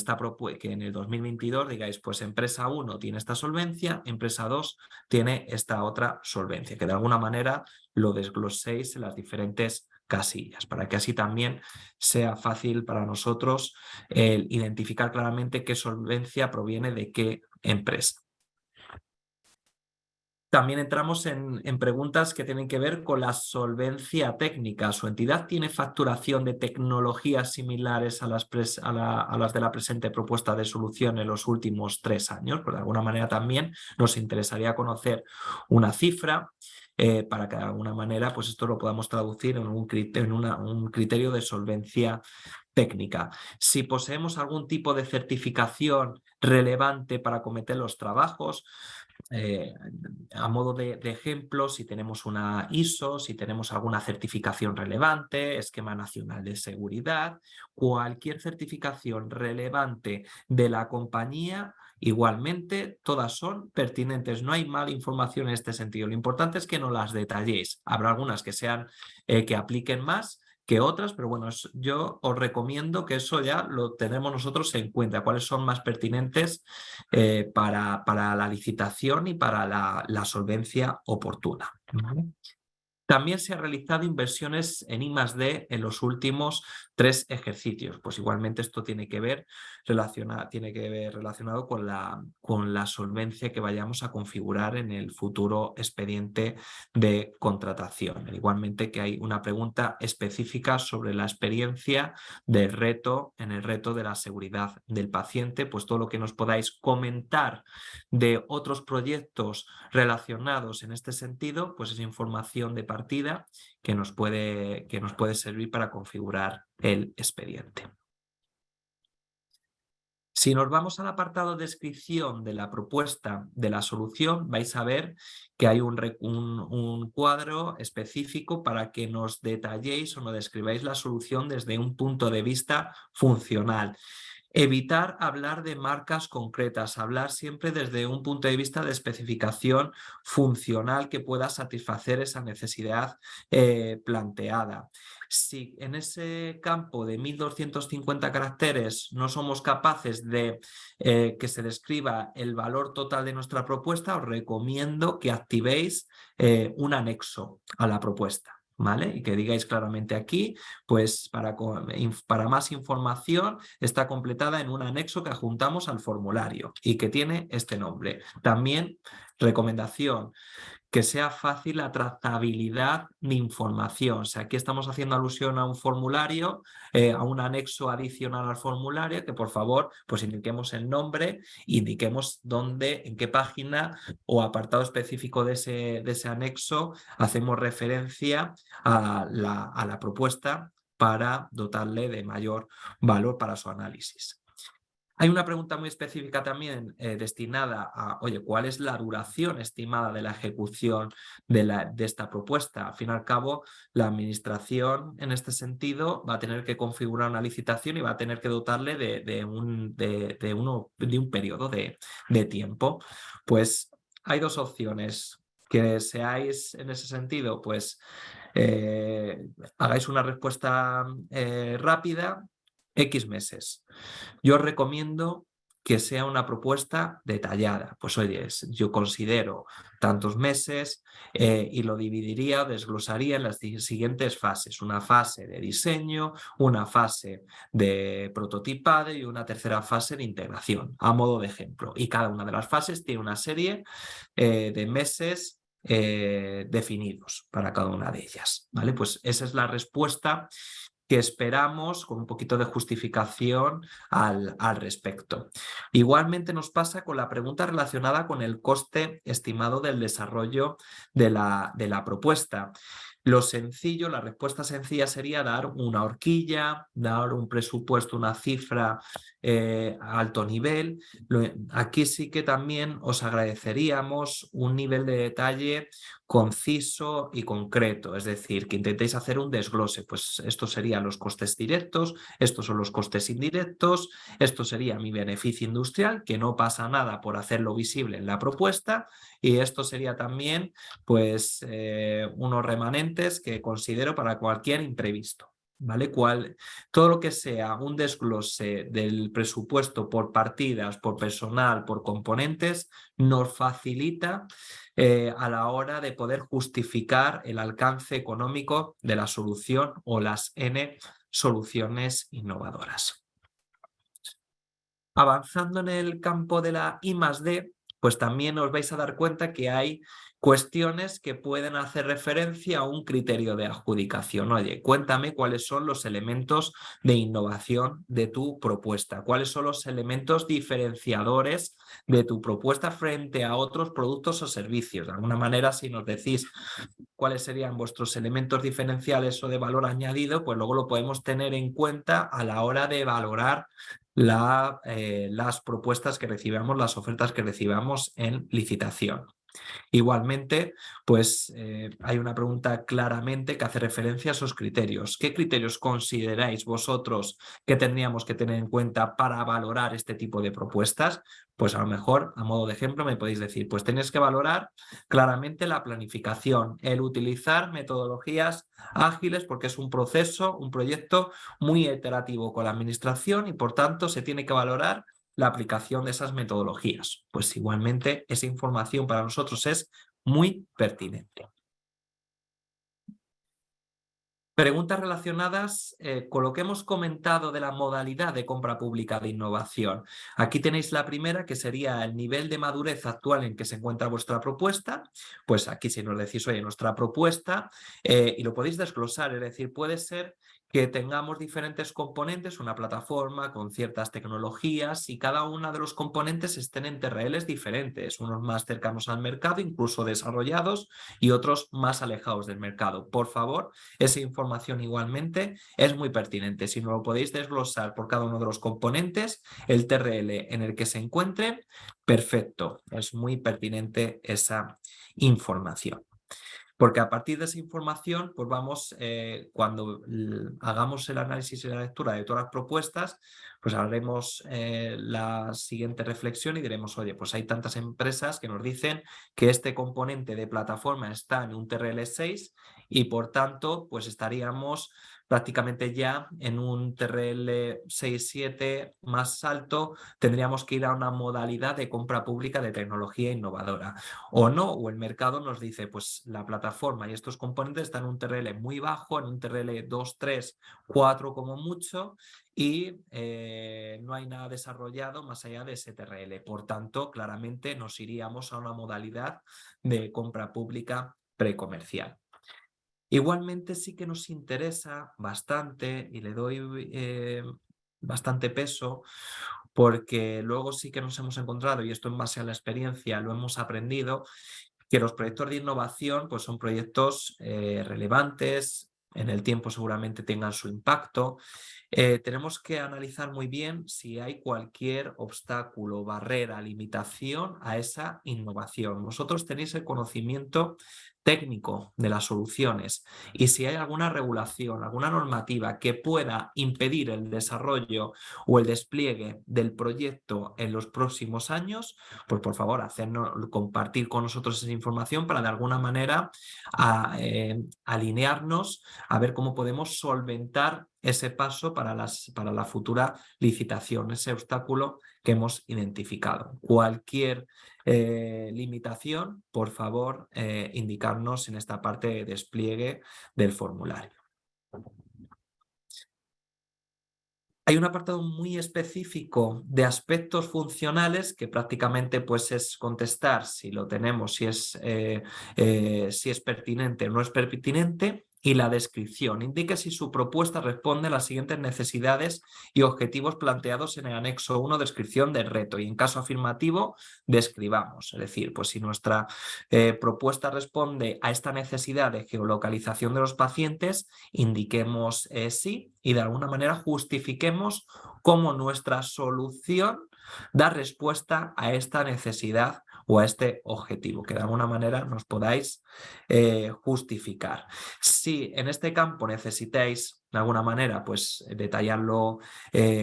en el 2022 digáis, pues empresa 1 tiene esta solvencia, empresa 2 tiene esta otra solvencia, que de alguna manera lo desgloséis en las diferentes casillas, para que así también sea fácil para nosotros identificar claramente qué solvencia proviene de qué empresa. También entramos en preguntas que tienen que ver con la solvencia técnica. ¿Su entidad tiene facturación de tecnologías similares a las de la presente propuesta de solución en los últimos 3 años? Pues de alguna manera también nos interesaría conocer una cifra para que de alguna manera pues esto lo podamos traducir en un criterio de solvencia técnica. Si poseemos algún tipo de certificación relevante para acometer los trabajos, a modo de ejemplo, si tenemos una ISO, si tenemos alguna certificación relevante, Esquema Nacional de Seguridad, cualquier certificación relevante de la compañía, igualmente todas son pertinentes. No hay mala información en este sentido. Lo importante es que no las detalléis. Habrá algunas que sean que apliquen más que otras, pero bueno, yo os recomiendo que eso ya lo tenemos nosotros en cuenta, cuáles son más pertinentes para la licitación y para la solvencia oportuna. ¿Vale? También se han realizado inversiones en I+D en los últimos 3 ejercicios. Pues igualmente esto tiene que ver relacionado con la solvencia que vayamos a configurar en el futuro expediente de contratación. Igualmente que hay una pregunta específica sobre la experiencia del reto, en el reto de la seguridad del paciente, pues todo lo que nos podáis comentar de otros proyectos relacionados en este sentido, pues es información de partida que nos puede servir para configurar el expediente. Si nos vamos al apartado de descripción de la propuesta de la solución, vais a ver que hay un cuadro específico para que nos detalléis o nos describáis la solución desde un punto de vista funcional. Evitar hablar de marcas concretas, hablar siempre desde un punto de vista de especificación funcional que pueda satisfacer esa necesidad planteada. Si en ese campo de 1250 caracteres no somos capaces de que se describa el valor total de nuestra propuesta, os recomiendo que activéis un anexo a la propuesta. ¿Vale? Y que digáis claramente aquí, pues para más información está completada en un anexo que adjuntamos al formulario y que tiene este nombre. También recomendación, que sea fácil la trazabilidad de información. O sea, aquí estamos haciendo alusión a un formulario, a un anexo adicional al formulario, que por favor pues indiquemos el nombre, indiquemos dónde, en qué página o apartado específico de ese anexo hacemos referencia a la propuesta para dotarle de mayor valor para su análisis. Hay una pregunta muy específica también destinada a, oye, ¿cuál es la duración estimada de la ejecución de esta propuesta? Al fin y al cabo, la administración en este sentido va a tener que configurar una licitación y va a tener que dotarle de un periodo de tiempo. Pues hay dos opciones. Que seáis en ese sentido, pues hagáis una respuesta rápida, X meses. Yo os recomiendo que sea una propuesta detallada. Pues oye, yo considero tantos meses y lo dividiría, desglosaría en las siguientes fases. Una fase de diseño, una fase de prototipado y una tercera fase de integración, a modo de ejemplo. Y cada una de las fases tiene una serie de meses definidos para cada una de ellas. ¿Vale? Pues esa es la respuesta que esperamos con un poquito de justificación al respecto. Igualmente nos pasa con la pregunta relacionada con el coste estimado del desarrollo de la propuesta. Lo sencillo, la respuesta sencilla sería dar una horquilla, dar un presupuesto, una cifra a alto nivel. Aquí sí que también os agradeceríamos un nivel de detalle conciso y concreto, es decir, que intentéis hacer un desglose, pues estos serían los costes directos, estos son los costes indirectos, esto sería mi beneficio industrial, que no pasa nada por hacerlo visible en la propuesta, y esto sería también pues unos remanentes que considero para cualquier imprevisto. ¿Vale? Todo lo que sea un desglose del presupuesto por partidas, por personal, por componentes, nos facilita a la hora de poder justificar el alcance económico de la solución o las N soluciones innovadoras. Avanzando en el campo de la I+D, pues también os vais a dar cuenta que hay cuestiones que pueden hacer referencia a un criterio de adjudicación. Oye, cuéntame cuáles son los elementos de innovación de tu propuesta, cuáles son los elementos diferenciadores de tu propuesta frente a otros productos o servicios. De alguna manera, si nos decís cuáles serían vuestros elementos diferenciales o de valor añadido, pues luego lo podemos tener en cuenta a la hora de valorar las propuestas que recibamos, las ofertas que recibamos en licitación. Igualmente, pues hay una pregunta claramente que hace referencia a esos criterios. ¿Qué criterios consideráis vosotros que tendríamos que tener en cuenta para valorar este tipo de propuestas? Pues a lo mejor, a modo de ejemplo, me podéis decir, pues tenéis que valorar claramente la planificación, el utilizar metodologías ágiles porque es un proceso, un proyecto muy iterativo con la administración y por tanto se tiene que valorar la aplicación de esas metodologías. Pues igualmente esa información para nosotros es muy pertinente. Preguntas relacionadas con lo que hemos comentado de la modalidad de compra pública de innovación. Aquí tenéis la primera, que sería el nivel de madurez actual en que se encuentra vuestra propuesta. Pues aquí si nos decís, oye, nuestra propuesta, y lo podéis desglosar, es decir, puede ser que tengamos diferentes componentes, una plataforma con ciertas tecnologías y cada uno de los componentes estén en TRLs diferentes, unos más cercanos al mercado, incluso desarrollados, y otros más alejados del mercado. Por favor, esa información igualmente es muy pertinente. Si no lo podéis desglosar por cada uno de los componentes, el TRL en el que se encuentren, perfecto. Es muy pertinente esa información. Porque a partir de esa información, pues vamos, cuando hagamos el análisis y la lectura de todas las propuestas, pues haremos la siguiente reflexión y diremos, oye, pues hay tantas empresas que nos dicen que este componente de plataforma está en un TRL6 y por tanto, pues estaríamos prácticamente ya en un TRL 6-7 más alto, tendríamos que ir a una modalidad de compra pública de tecnología innovadora. O no, o el mercado nos dice, pues la plataforma y estos componentes están en un TRL muy bajo, en un TRL 2, 3, 4 como mucho, y no hay nada desarrollado más allá de ese TRL. Por tanto, claramente nos iríamos a una modalidad de compra pública precomercial. Igualmente sí que nos interesa bastante y le doy bastante peso porque luego sí que nos hemos encontrado, y esto en base a la experiencia lo hemos aprendido, que los proyectos de innovación pues son proyectos relevantes, en el tiempo seguramente tengan su impacto. Tenemos que analizar muy bien si hay cualquier obstáculo, barrera, limitación a esa innovación. Vosotros tenéis el conocimiento técnico de las soluciones y si hay alguna regulación, alguna normativa que pueda impedir el desarrollo o el despliegue del proyecto en los próximos años, pues por favor, compartir con nosotros esa información para de alguna manera alinearnos a ver cómo podemos solventar ese paso para la futura licitación, ese obstáculo que hemos identificado. Cualquier limitación, por favor, indicarnos en esta parte de despliegue del formulario. Hay un apartado muy específico de aspectos funcionales que prácticamente pues, es contestar si lo tenemos, si es pertinente o no es pertinente, y la descripción. Indique si su propuesta responde a las siguientes necesidades y objetivos planteados en el anexo 1, descripción del reto. Y en caso afirmativo, describamos. Es decir, pues si nuestra propuesta responde a esta necesidad de geolocalización de los pacientes, indiquemos sí y de alguna manera justifiquemos cómo nuestra solución da respuesta a esta necesidad o a este objetivo, que de alguna manera nos podáis justificar. Si en este campo necesitáis de alguna manera pues detallarlo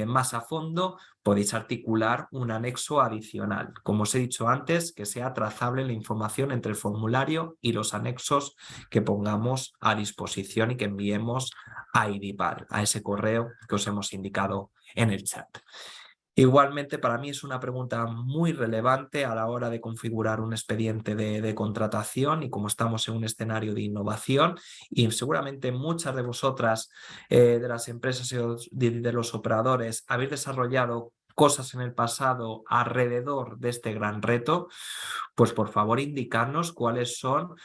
más a fondo, podéis articular un anexo adicional. Como os he dicho antes, que sea trazable la información entre el formulario y los anexos que pongamos a disposición y que enviemos a IDIPAR, a ese correo que os hemos indicado en el chat. Igualmente, para mí es una pregunta muy relevante a la hora de configurar un expediente de contratación y como estamos en un escenario de innovación y seguramente muchas de vosotras, de las empresas y de los operadores, habéis desarrollado cosas en el pasado alrededor de este gran reto, pues por favor indicarnos cuáles son,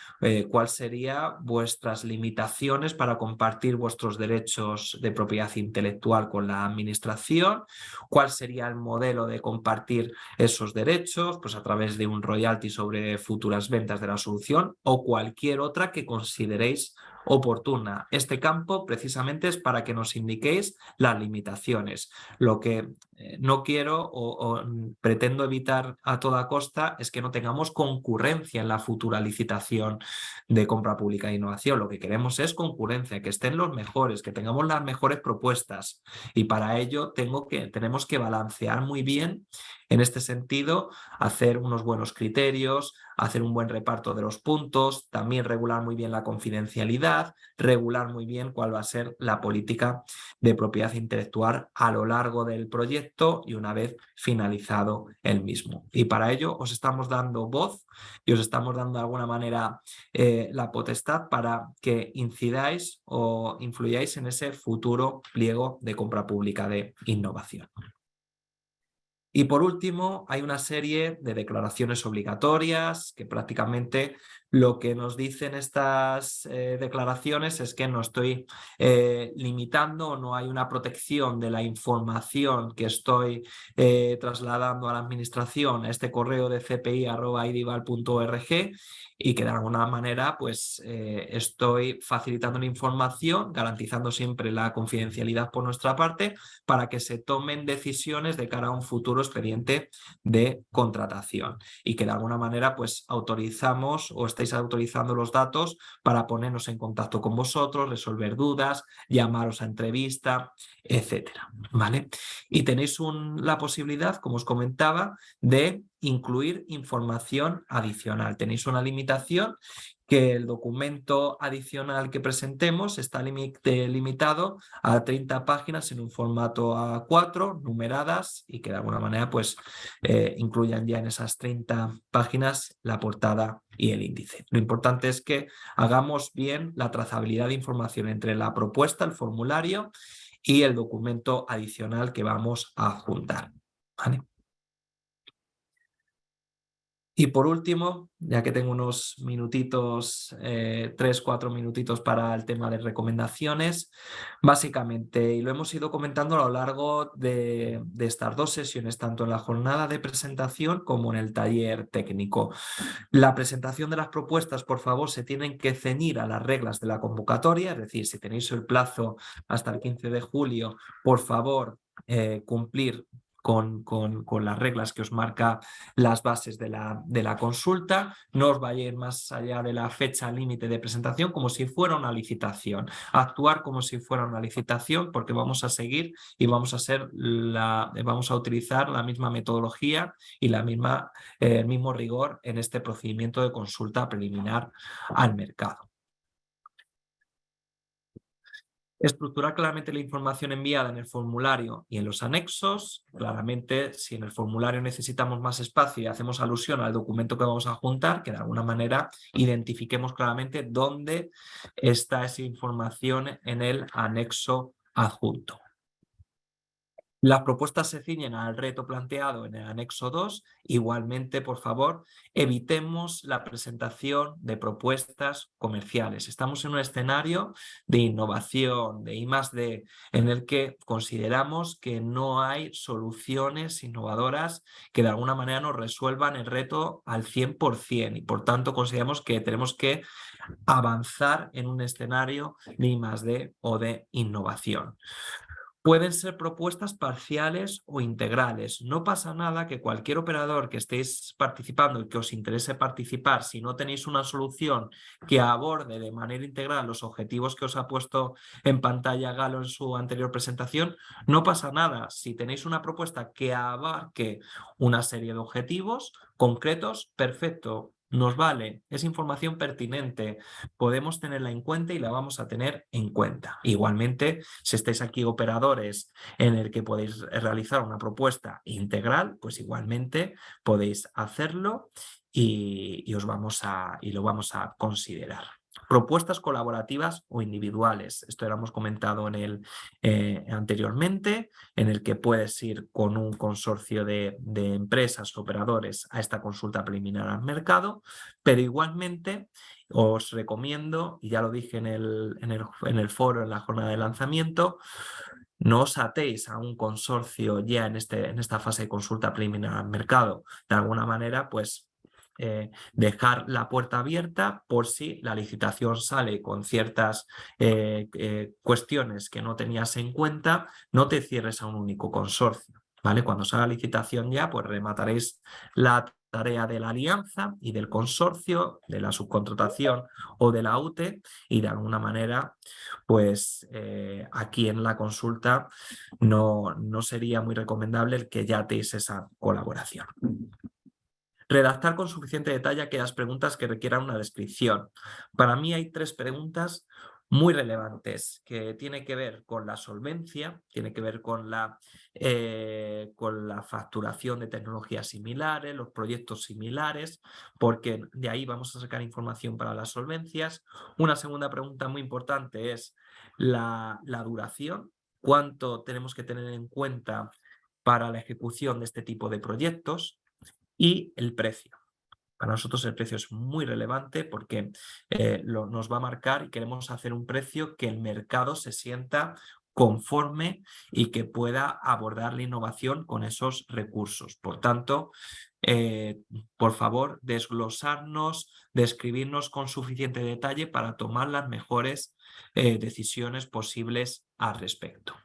cuál serían vuestras limitaciones para compartir vuestros derechos de propiedad intelectual con la administración, cuál sería el modelo de compartir esos derechos, pues a través de un royalty sobre futuras ventas de la solución o cualquier otra que consideréis oportuna. Este campo precisamente es para que nos indiquéis las limitaciones. Lo que no quiero o pretendo evitar a toda costa es que no tengamos concurrencia en la futura licitación de compra pública e innovación. Lo que queremos es concurrencia, que estén los mejores, que tengamos las mejores propuestas, y para ello tenemos que balancear muy bien en este sentido, hacer unos buenos criterios, hacer un buen reparto de los puntos, también regular muy bien la confidencialidad, regular muy bien cuál va a ser la política de propiedad intelectual a lo largo del proyecto y una vez finalizado el mismo. Y para ello os estamos dando voz y os estamos dando de alguna manera la potestad para que incidáis o influyáis en ese futuro pliego de compra pública de innovación. Y por último, hay una serie de declaraciones obligatorias que prácticamente lo que nos dicen estas declaraciones es que no estoy limitando, no hay una protección de la información que estoy trasladando a la administración a este correo de cpi@idival.org, y que de alguna manera pues estoy facilitando la información, garantizando siempre la confidencialidad por nuestra parte, para que se tomen decisiones de cara a un futuro expediente de contratación, y que de alguna manera pues autorizamos o estáis autorizando los datos para ponernos en contacto con vosotros, resolver dudas, llamaros a entrevista, etcétera, ¿vale? Y tenéis la posibilidad, como os comentaba, de incluir información adicional. Tenéis una limitación, que el documento adicional que presentemos está limitado a 30 páginas en un formato A4, numeradas, y que de alguna manera pues incluyan ya en esas 30 páginas la portada y el índice. Lo importante es que hagamos bien la trazabilidad de información entre la propuesta, el formulario y el documento adicional que vamos a adjuntar, ¿vale? Y por último, ya que tengo unos minutitos, 3-4 minutitos para el tema de recomendaciones, básicamente, y lo hemos ido comentando a lo largo de estas 2 sesiones, tanto en la jornada de presentación como en el taller técnico. La presentación de las propuestas, por favor, se tienen que ceñir a las reglas de la convocatoria, es decir, si tenéis el plazo hasta el 15 de julio, por favor, cumplir con las reglas que os marca las bases de la consulta. No os vayáis más allá de la fecha límite de presentación, como si fuera una licitación. Actuar como si fuera una licitación, porque vamos a seguir y vamos a utilizar la misma metodología y el mismo rigor en este procedimiento de consulta preliminar al mercado. Estructurar claramente la información enviada en el formulario y en los anexos. Claramente, si en el formulario necesitamos más espacio y hacemos alusión al documento que vamos a juntar, que de alguna manera identifiquemos claramente dónde está esa información en el anexo adjunto. Las propuestas se ciñen al reto planteado en el anexo 2. Igualmente, por favor, evitemos la presentación de propuestas comerciales. Estamos en un escenario de innovación, de I+D, en el que consideramos que no hay soluciones innovadoras que de alguna manera nos resuelvan el reto al 100%, y por tanto consideramos que tenemos que avanzar en un escenario de I+D o de innovación. Pueden ser propuestas parciales o integrales. No pasa nada que cualquier operador que estéis participando y que os interese participar, si no tenéis una solución que aborde de manera integral los objetivos que os ha puesto en pantalla Galo en su anterior presentación, no pasa nada. Si tenéis una propuesta que abarque una serie de objetivos concretos, perfecto. Nos vale, es información pertinente, podemos tenerla en cuenta y la vamos a tener en cuenta. Igualmente, si estáis aquí operadores en el que podéis realizar una propuesta integral, pues igualmente podéis hacerlo y lo vamos a considerar. propuestas colaborativas o individuales. Esto ya lo hemos comentado anteriormente, en el que puedes ir con un consorcio de empresas, operadores, a esta consulta preliminar al mercado, pero igualmente os recomiendo, y ya lo dije en el foro, en la jornada de lanzamiento, no os atéis a un consorcio ya en esta fase de consulta preliminar al mercado. De alguna manera, pues dejar la puerta abierta por si la licitación sale con ciertas cuestiones que no tenías en cuenta, no te cierres a un único consorcio, ¿vale? Cuando salga la licitación ya, pues remataréis la tarea de la alianza y del consorcio, de la subcontratación o de la UTE, y de alguna manera, pues aquí en la consulta no sería muy recomendable el que ya atéis esa colaboración. Redactar con suficiente detalle aquellas preguntas que requieran una descripción. Para mí hay 3 preguntas muy relevantes que tienen que ver con la solvencia, tiene que ver con la facturación de tecnologías similares, los proyectos similares, porque de ahí vamos a sacar información para las solvencias. Una segunda pregunta muy importante es la duración, cuánto tenemos que tener en cuenta para la ejecución de este tipo de proyectos. Y el precio. Para nosotros el precio es muy relevante porque nos va a marcar y queremos hacer un precio que el mercado se sienta conforme y que pueda abordar la innovación con esos recursos. Por tanto, por favor, desglosarnos, describirnos con suficiente detalle para tomar las mejores decisiones posibles al respecto.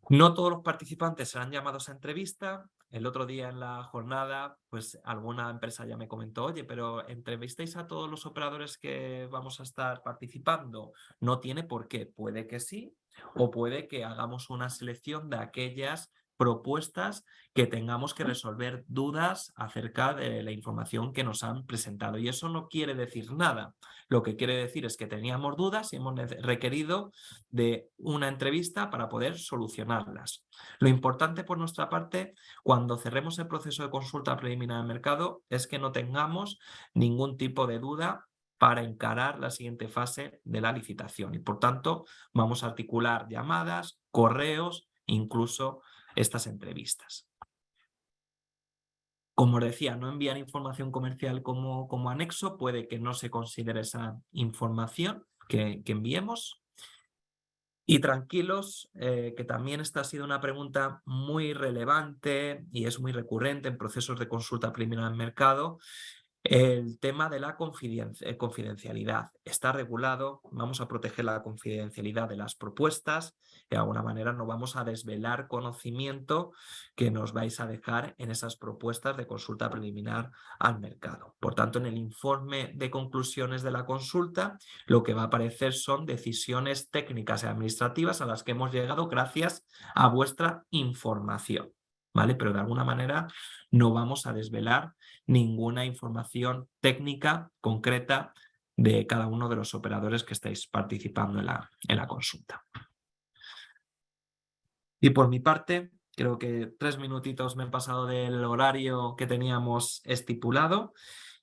No todos los participantes serán llamados a entrevista. El otro día en la jornada, pues alguna empresa ya me comentó, oye, pero ¿entrevistéis a todos los operadores que vamos a estar participando? No tiene por qué. Puede que sí, o puede que hagamos una selección de aquellas propuestas que tengamos que resolver dudas acerca de la información que nos han presentado. Y eso no quiere decir nada. Lo que quiere decir es que teníamos dudas y hemos requerido de una entrevista para poder solucionarlas. Lo importante por nuestra parte, cuando cerremos el proceso de consulta preliminar al mercado, es que no tengamos ningún tipo de duda para encarar la siguiente fase de la licitación. Y por tanto, vamos a articular llamadas, correos, incluso estas entrevistas. Como os decía, no enviar información comercial como anexo, puede que no se considere esa información que enviemos. Y tranquilos, que también esta ha sido una pregunta muy relevante y es muy recurrente en procesos de consulta preliminar al mercado. El tema de la confidencialidad está regulado, vamos a proteger la confidencialidad de las propuestas, de alguna manera no vamos a desvelar conocimiento que nos vais a dejar en esas propuestas de consulta preliminar al mercado. Por tanto, en el informe de conclusiones de la consulta, lo que va a aparecer son decisiones técnicas y administrativas a las que hemos llegado gracias a vuestra información, ¿vale? Pero de alguna manera no vamos a desvelar ninguna información técnica concreta de cada uno de los operadores que estáis participando en la consulta. Y por mi parte, creo que 3 minutitos me he pasado del horario que teníamos estipulado.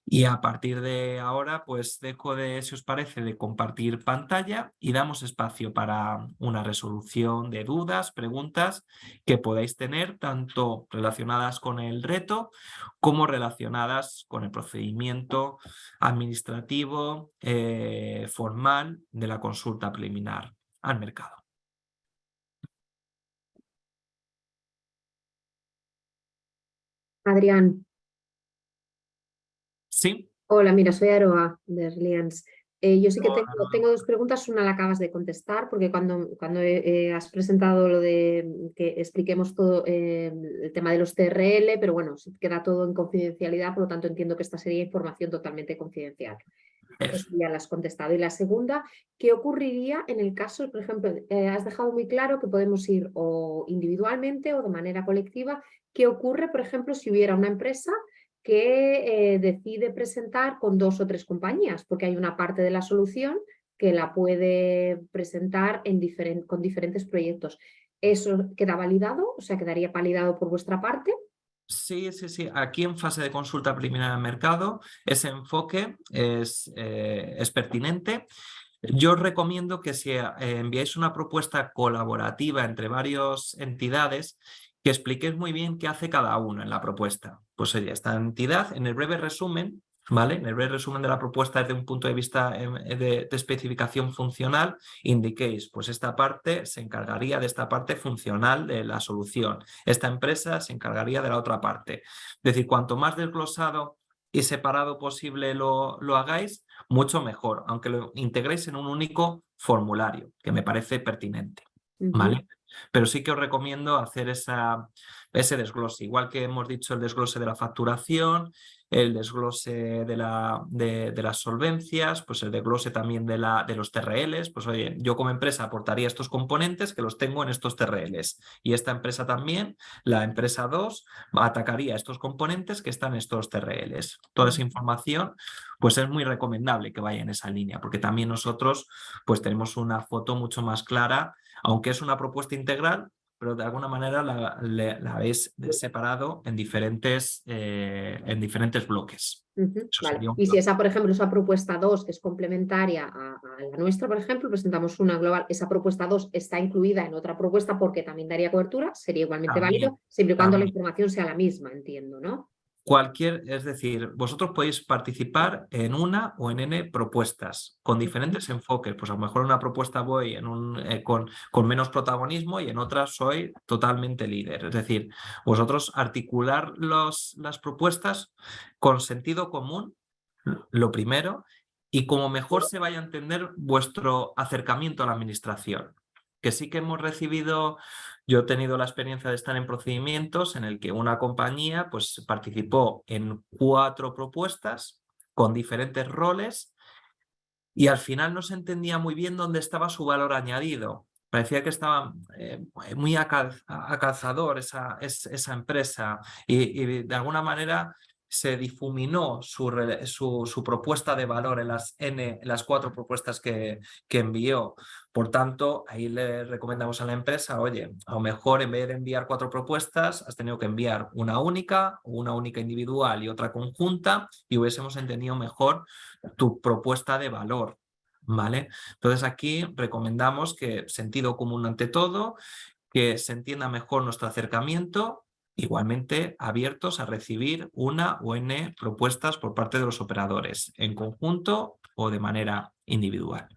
Y a partir de ahora, pues dejo si os parece, de compartir pantalla y damos espacio para una resolución de dudas, preguntas que podáis tener, tanto relacionadas con el reto como relacionadas con el procedimiento administrativo formal de la consulta preliminar al mercado. Adrián. Sí. Hola, mira, soy Aroa de Reliance. Yo sí que tengo 2 preguntas, una la acabas de contestar, porque cuando has presentado lo de que expliquemos todo el tema de los TRL, pero bueno, queda todo en confidencialidad, por lo tanto entiendo que esta sería información totalmente confidencial. Eso ya la has contestado. Y la segunda, ¿qué ocurriría en el caso, por ejemplo, has dejado muy claro que podemos ir o individualmente o de manera colectiva? ¿Qué ocurre, por ejemplo, si hubiera una empresa que decide presentar con 2 o 3 compañías? Porque hay una parte de la solución que la puede presentar con diferentes proyectos. ¿Eso queda validado? O sea, ¿quedaría validado por vuestra parte? Sí, sí, sí. Aquí en fase de consulta preliminar al mercado, ese enfoque es pertinente. Yo os recomiendo que si enviáis una propuesta colaborativa entre varias entidades, que expliquéis muy bien qué hace cada uno en la propuesta. Pues oye, esta entidad, en el breve resumen, ¿vale? En el breve resumen de la propuesta desde un punto de vista de especificación funcional, indiquéis, pues esta parte se encargaría de esta parte funcional de la solución. Esta empresa se encargaría de la otra parte. Es decir, cuanto más desglosado y separado posible lo hagáis, mucho mejor, aunque lo integréis en un único formulario, que me parece pertinente, ¿vale? Pero sí que os recomiendo hacer ese desglose, igual que hemos dicho el desglose de la facturación, el desglose de las solvencias, pues el desglose también de los TRLs, pues oye, yo como empresa aportaría estos componentes que los tengo en estos TRLs y esta empresa también, la empresa 2, atacaría estos componentes que están en estos TRLs. Toda esa información pues es muy recomendable que vaya en esa línea, porque también nosotros pues tenemos una foto mucho más clara, aunque es una propuesta integral, pero de alguna manera la habéis separado en diferentes bloques. Eso Vale. sería un Y si plus. esa, por ejemplo, esa propuesta 2, que es complementaria a la nuestra, por ejemplo, presentamos una global, esa propuesta 2 está incluida en otra propuesta porque también daría cobertura, sería igualmente También, válido, siempre y cuando la también. información sea la misma, entiendo, ¿no? Es decir, vosotros podéis participar en una o en N propuestas con diferentes enfoques. Pues a lo mejor en una propuesta voy con menos protagonismo y en otra soy totalmente líder. Es decir, vosotros articular las propuestas con sentido común, lo primero, y como mejor se vaya a entender vuestro acercamiento a la administración. Que sí que hemos recibido, yo he tenido la experiencia de estar en procedimientos en el que una compañía pues, participó en 4 propuestas con diferentes roles y al final no se entendía muy bien dónde estaba su valor añadido. Parecía que estaba muy acalzador esa empresa y de alguna manera se difuminó su propuesta de valor en las 4 propuestas que envió. Por tanto, ahí le recomendamos a la empresa, oye, a lo mejor en vez de enviar 4 propuestas, has tenido que enviar una única individual y otra conjunta y hubiésemos entendido mejor tu propuesta de valor, ¿vale? Entonces aquí recomendamos que sentido común ante todo, que se entienda mejor nuestro acercamiento, igualmente abiertos a recibir una o N propuestas por parte de los operadores, en conjunto o de manera individual.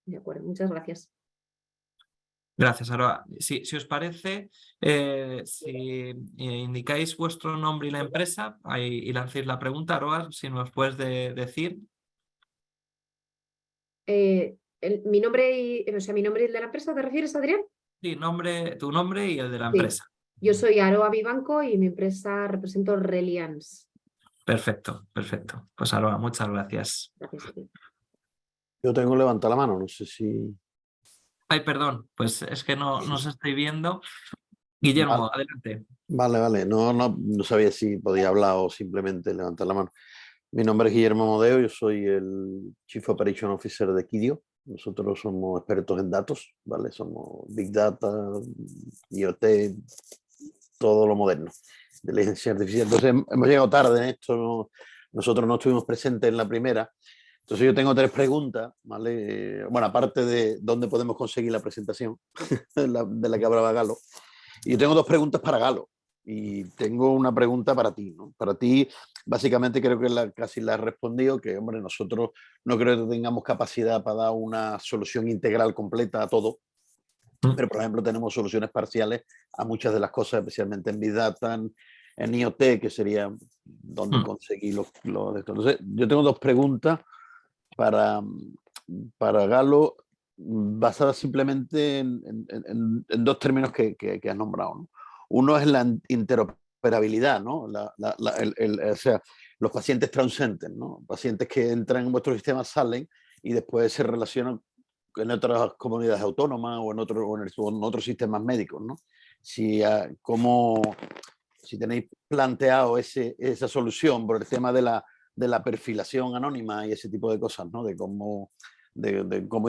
De acuerdo, muchas gracias. Gracias, Aroa. Si os parece, si indicáis vuestro nombre y la empresa y lancéis la pregunta, Aroa, si nos puedes decir. Mi nombre y el de la empresa, ¿te refieres, Adrián? Sí, tu nombre y el de la Sí. empresa. Yo soy Aroa Vivanco y mi empresa represento Reliance. Perfecto, perfecto. Pues Aroa, muchas gracias. Gracias a ti. Yo tengo levanta la mano, no sé si... Ay, perdón, pues es que no os estoy viendo. Guillermo, Vale. adelante. Vale. No sabía si podía hablar o simplemente levantar la mano. Mi nombre es Guillermo Modeo, yo soy el Chief Operation Officer de Quidio. Nosotros somos expertos en datos, ¿vale? Somos Big Data, IoT, todo lo moderno de inteligencia artificial. Entonces hemos llegado tarde en esto, nosotros no estuvimos presentes en la primera. Entonces yo tengo 3 preguntas, ¿vale? Bueno, aparte de dónde podemos conseguir la presentación de la que hablaba Galo. Y yo tengo 2 preguntas para Galo. Y tengo una pregunta para ti, ¿no? Para ti, básicamente creo que casi la has respondido, que, hombre, nosotros no creo que tengamos capacidad para dar una solución integral completa a todo, pero, por ejemplo, tenemos soluciones parciales a muchas de las cosas, especialmente en Big Data, en IoT, que sería donde conseguir los de esto. Entonces, yo tengo 2 preguntas para Galo, basadas simplemente en 2 términos que has nombrado, ¿no? Uno es la interoperabilidad, ¿no? O sea, los pacientes transcendentes, ¿no? Pacientes que entran en vuestro sistema salen y después se relacionan en otras comunidades autónomas o en otros sistemas médicos, ¿no? Si tenéis planteado esa solución por el tema de la perfilación anónima y ese tipo de cosas, ¿no? De cómo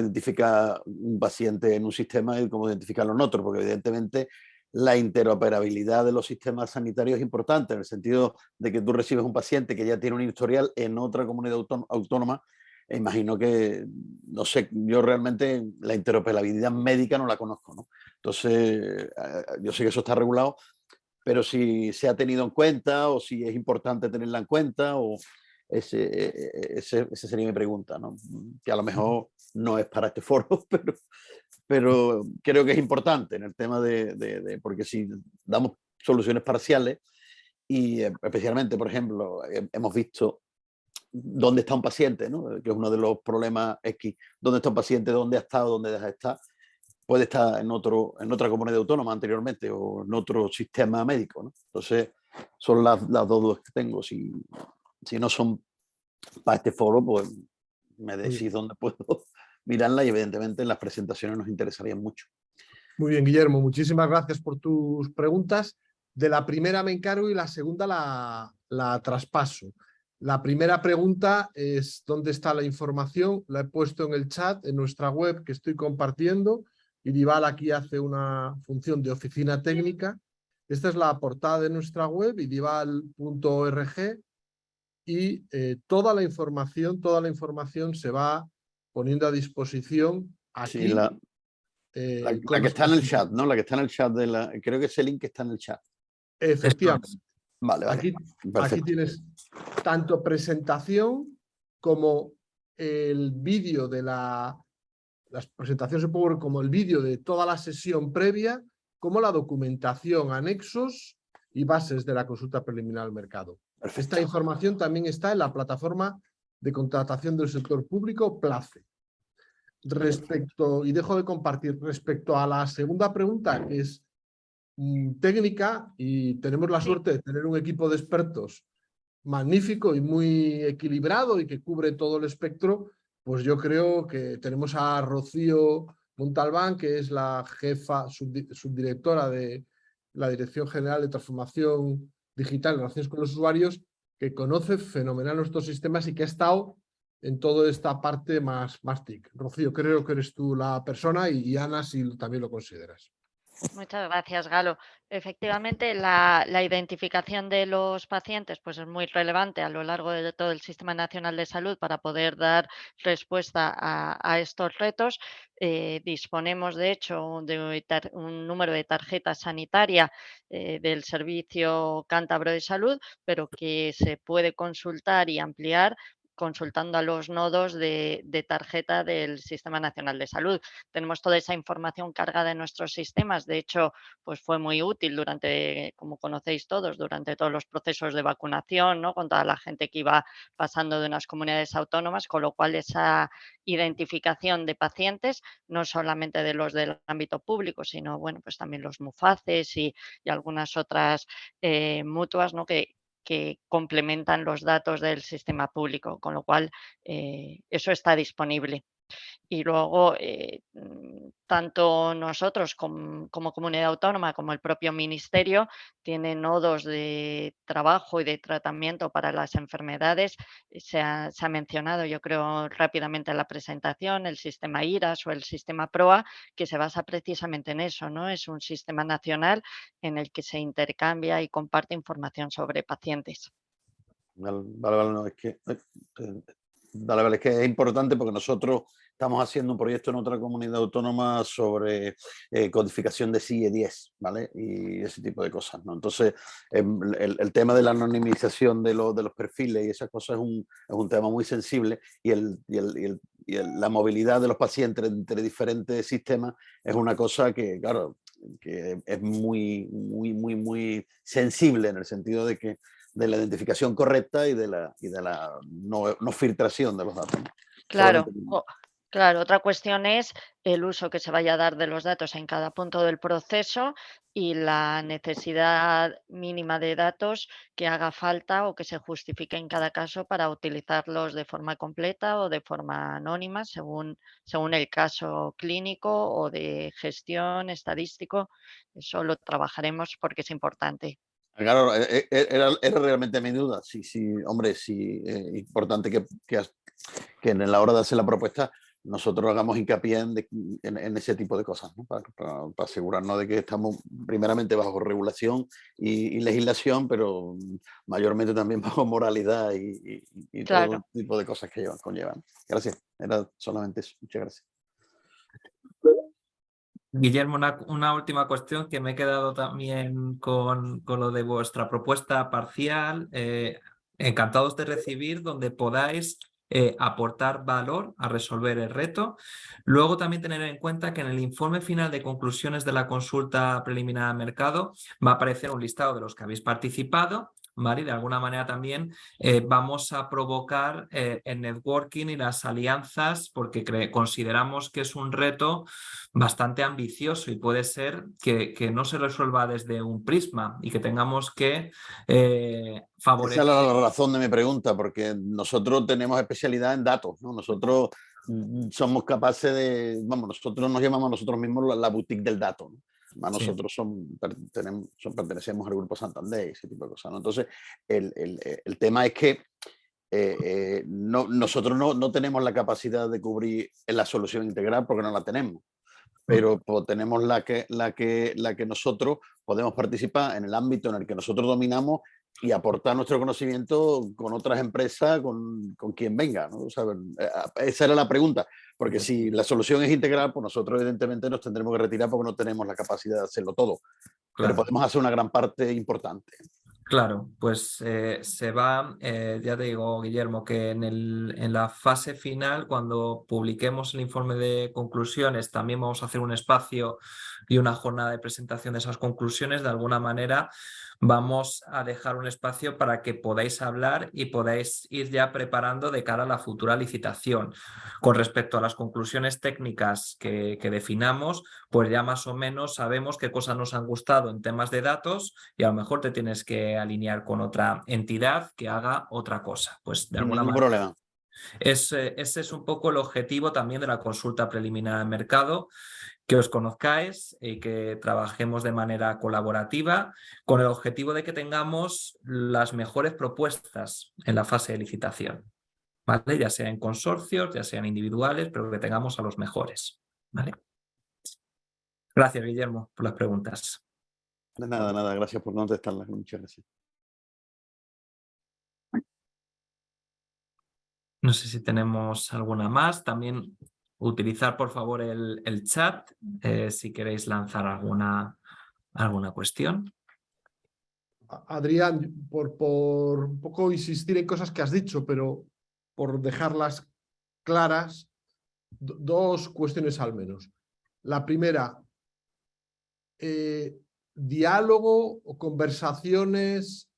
identificar un paciente en un sistema y cómo identificarlo en otro, porque evidentemente la interoperabilidad de los sistemas sanitarios es importante, en el sentido de que tú recibes un paciente que ya tiene un historial en otra comunidad autónoma. E imagino que, no sé, yo realmente la interoperabilidad médica no la conozco, ¿no? Entonces, yo sé que eso está regulado, pero si se ha tenido en cuenta o si es importante tenerla en cuenta, o esa sería mi pregunta, ¿no? Que a lo mejor no es para este foro, pero creo que es importante en el tema porque si damos soluciones parciales y especialmente, por ejemplo, hemos visto dónde está un paciente, ¿no? Que es uno de los problemas X, dónde está un paciente, dónde ha estado, dónde deja de estar. Puede estar en otra comunidad autónoma anteriormente o en otro sistema médico, ¿no? Entonces, son las dos dudas que tengo. Si no son para este foro, pues me decís dónde puedo mirarla, y evidentemente las presentaciones nos interesarían mucho. Muy bien, Guillermo, muchísimas gracias por tus preguntas. De la primera me encargo y la segunda la traspaso. La primera pregunta es ¿dónde está la información? La he puesto en el chat, en nuestra web que estoy compartiendo. Irival aquí hace una función de oficina técnica. Esta es la portada de nuestra web, irival.org, y toda la información se va poniendo a disposición aquí. Sí, la que está en el chat, ¿no? La que está en el chat creo que ese link está en el chat. Efectivamente. Vale. Aquí tienes tanto presentación como el vídeo de las presentaciones en PowerPoint, como el vídeo de toda la sesión previa, como la documentación, anexos y bases de la consulta preliminar al mercado. Perfecto. Esta información también está en la plataforma de contratación del sector público, PLACE. Y dejo de compartir, respecto a la segunda pregunta, que es técnica, y tenemos la suerte de tener un equipo de expertos magnífico y muy equilibrado y que cubre todo el espectro, pues yo creo que tenemos a Rocío Montalbán, que es la jefa subdirectora de la Dirección General de Transformación Digital y Relaciones con los Usuarios, que conoce fenomenal nuestros sistemas y que ha estado en toda esta parte más TIC. Rocío, creo que eres tú la persona, y Ana, si también lo consideras. Muchas gracias, Galo. Efectivamente, la identificación de los pacientes pues, es muy relevante a lo largo de todo el Sistema Nacional de Salud para poder dar respuesta a estos retos. Disponemos, de hecho, de un número de tarjeta sanitaria del Servicio Cántabro de Salud, pero que se puede consultar y ampliar consultando a los nodos de tarjeta del Sistema Nacional de Salud. Tenemos toda esa información cargada en nuestros sistemas. De hecho, pues fue muy útil durante, como conocéis todos, durante todos los procesos de vacunación, ¿no? Con toda la gente que iba pasando de unas comunidades autónomas, con lo cual esa identificación de pacientes, no solamente de los del ámbito público, sino bueno, pues también los MUFACES y algunas otras mutuas, ¿no? que complementan los datos del sistema público, con lo cual eso está disponible. Y luego, tanto nosotros como comunidad autónoma como el propio ministerio tienen nodos de trabajo y de tratamiento para las enfermedades. Se ha mencionado, yo creo, rápidamente en la presentación, el sistema IRAS o el sistema PROA, que se basa precisamente en eso, ¿no? Es un sistema nacional en el que se intercambia y comparte información sobre pacientes. Vale, no, es que es importante porque nosotros estamos haciendo un proyecto en otra comunidad autónoma sobre codificación de CIE 10, ¿vale? Y ese tipo de cosas, ¿no? Entonces, el tema de la anonimización de los perfiles y esas cosas es un tema muy sensible, y la movilidad de los pacientes entre diferentes sistemas es una cosa que, claro, que es muy sensible, en el sentido de la identificación correcta y de la no filtración de los datos. Claro, claro, otra cuestión es el uso que se vaya a dar de los datos en cada punto del proceso y la necesidad mínima de datos que haga falta o que se justifique en cada caso para utilizarlos de forma completa o de forma anónima, según el caso clínico o de gestión estadístico. Eso lo trabajaremos porque es importante. Claro, era realmente mi duda. Sí, hombre, sí, importante que en la hora de hacer la propuesta nosotros hagamos hincapié en ese tipo de cosas, ¿no? Para asegurarnos de que estamos primeramente bajo regulación y legislación, pero mayormente también bajo moralidad y Claro. todo tipo de cosas que conllevan. Gracias, era solamente eso. Muchas gracias. Guillermo, una última cuestión que me he quedado también con lo de vuestra propuesta parcial. Encantados de recibir donde podáis aportar valor a resolver el reto. Luego también tener en cuenta que en el informe final de conclusiones de la consulta preliminar al mercado va a aparecer un listado de los que habéis participado, ¿vale? Y de alguna manera también vamos a provocar el networking y las alianzas porque consideramos que es un reto bastante ambicioso y puede ser que no se resuelva desde un prisma y que tengamos que favorecer. Esa es la razón de mi pregunta, porque nosotros tenemos especialidad en datos, ¿no? Nosotros somos capaces de, vamos, nosotros nos llamamos a nosotros mismos la boutique del dato, ¿no? Nosotros pertenecemos al Grupo Santander y ese tipo de cosas, ¿no? Entonces, el tema es que nosotros no tenemos la capacidad de cubrir la solución integral porque no la tenemos, pero tenemos la que nosotros podemos participar en el ámbito en el que nosotros dominamos y aportar nuestro conocimiento con otras empresas, con quien venga, ¿no? O sea, esa era la pregunta, porque si la solución es integral, pues nosotros evidentemente nos tendremos que retirar porque no tenemos la capacidad de hacerlo todo, Claro. pero podemos hacer una gran parte importante. Claro, pues se va, ya te digo, Guillermo, que en la fase final, cuando publiquemos el informe de conclusiones, también vamos a hacer un espacio y una jornada de presentación de esas conclusiones. De alguna manera vamos a dejar un espacio para que podáis hablar y podáis ir ya preparando de cara a la futura licitación. Con respecto a las conclusiones técnicas que definamos, pues ya más o menos sabemos qué cosas nos han gustado en temas de datos y a lo mejor te tienes que alinear con otra entidad que haga otra cosa. Pues de alguna Ningún manera problema. ese es un poco el objetivo también de la consulta preliminar al mercado, que os conozcáis y que trabajemos de manera colaborativa con el objetivo de que tengamos las mejores propuestas en la fase de licitación, ¿vale? Ya sea en consorcios, ya sean individuales, pero que tengamos a los mejores, ¿vale? Gracias, Guillermo, por las preguntas. De nada, gracias por contestarlas. Muchas gracias. No sé si tenemos alguna más. También utilizar, por favor, el chat si queréis lanzar alguna cuestión. Adrián, por un poco insistir en cosas que has dicho, pero por dejarlas claras, dos cuestiones al menos. La primera, diálogo o conversaciones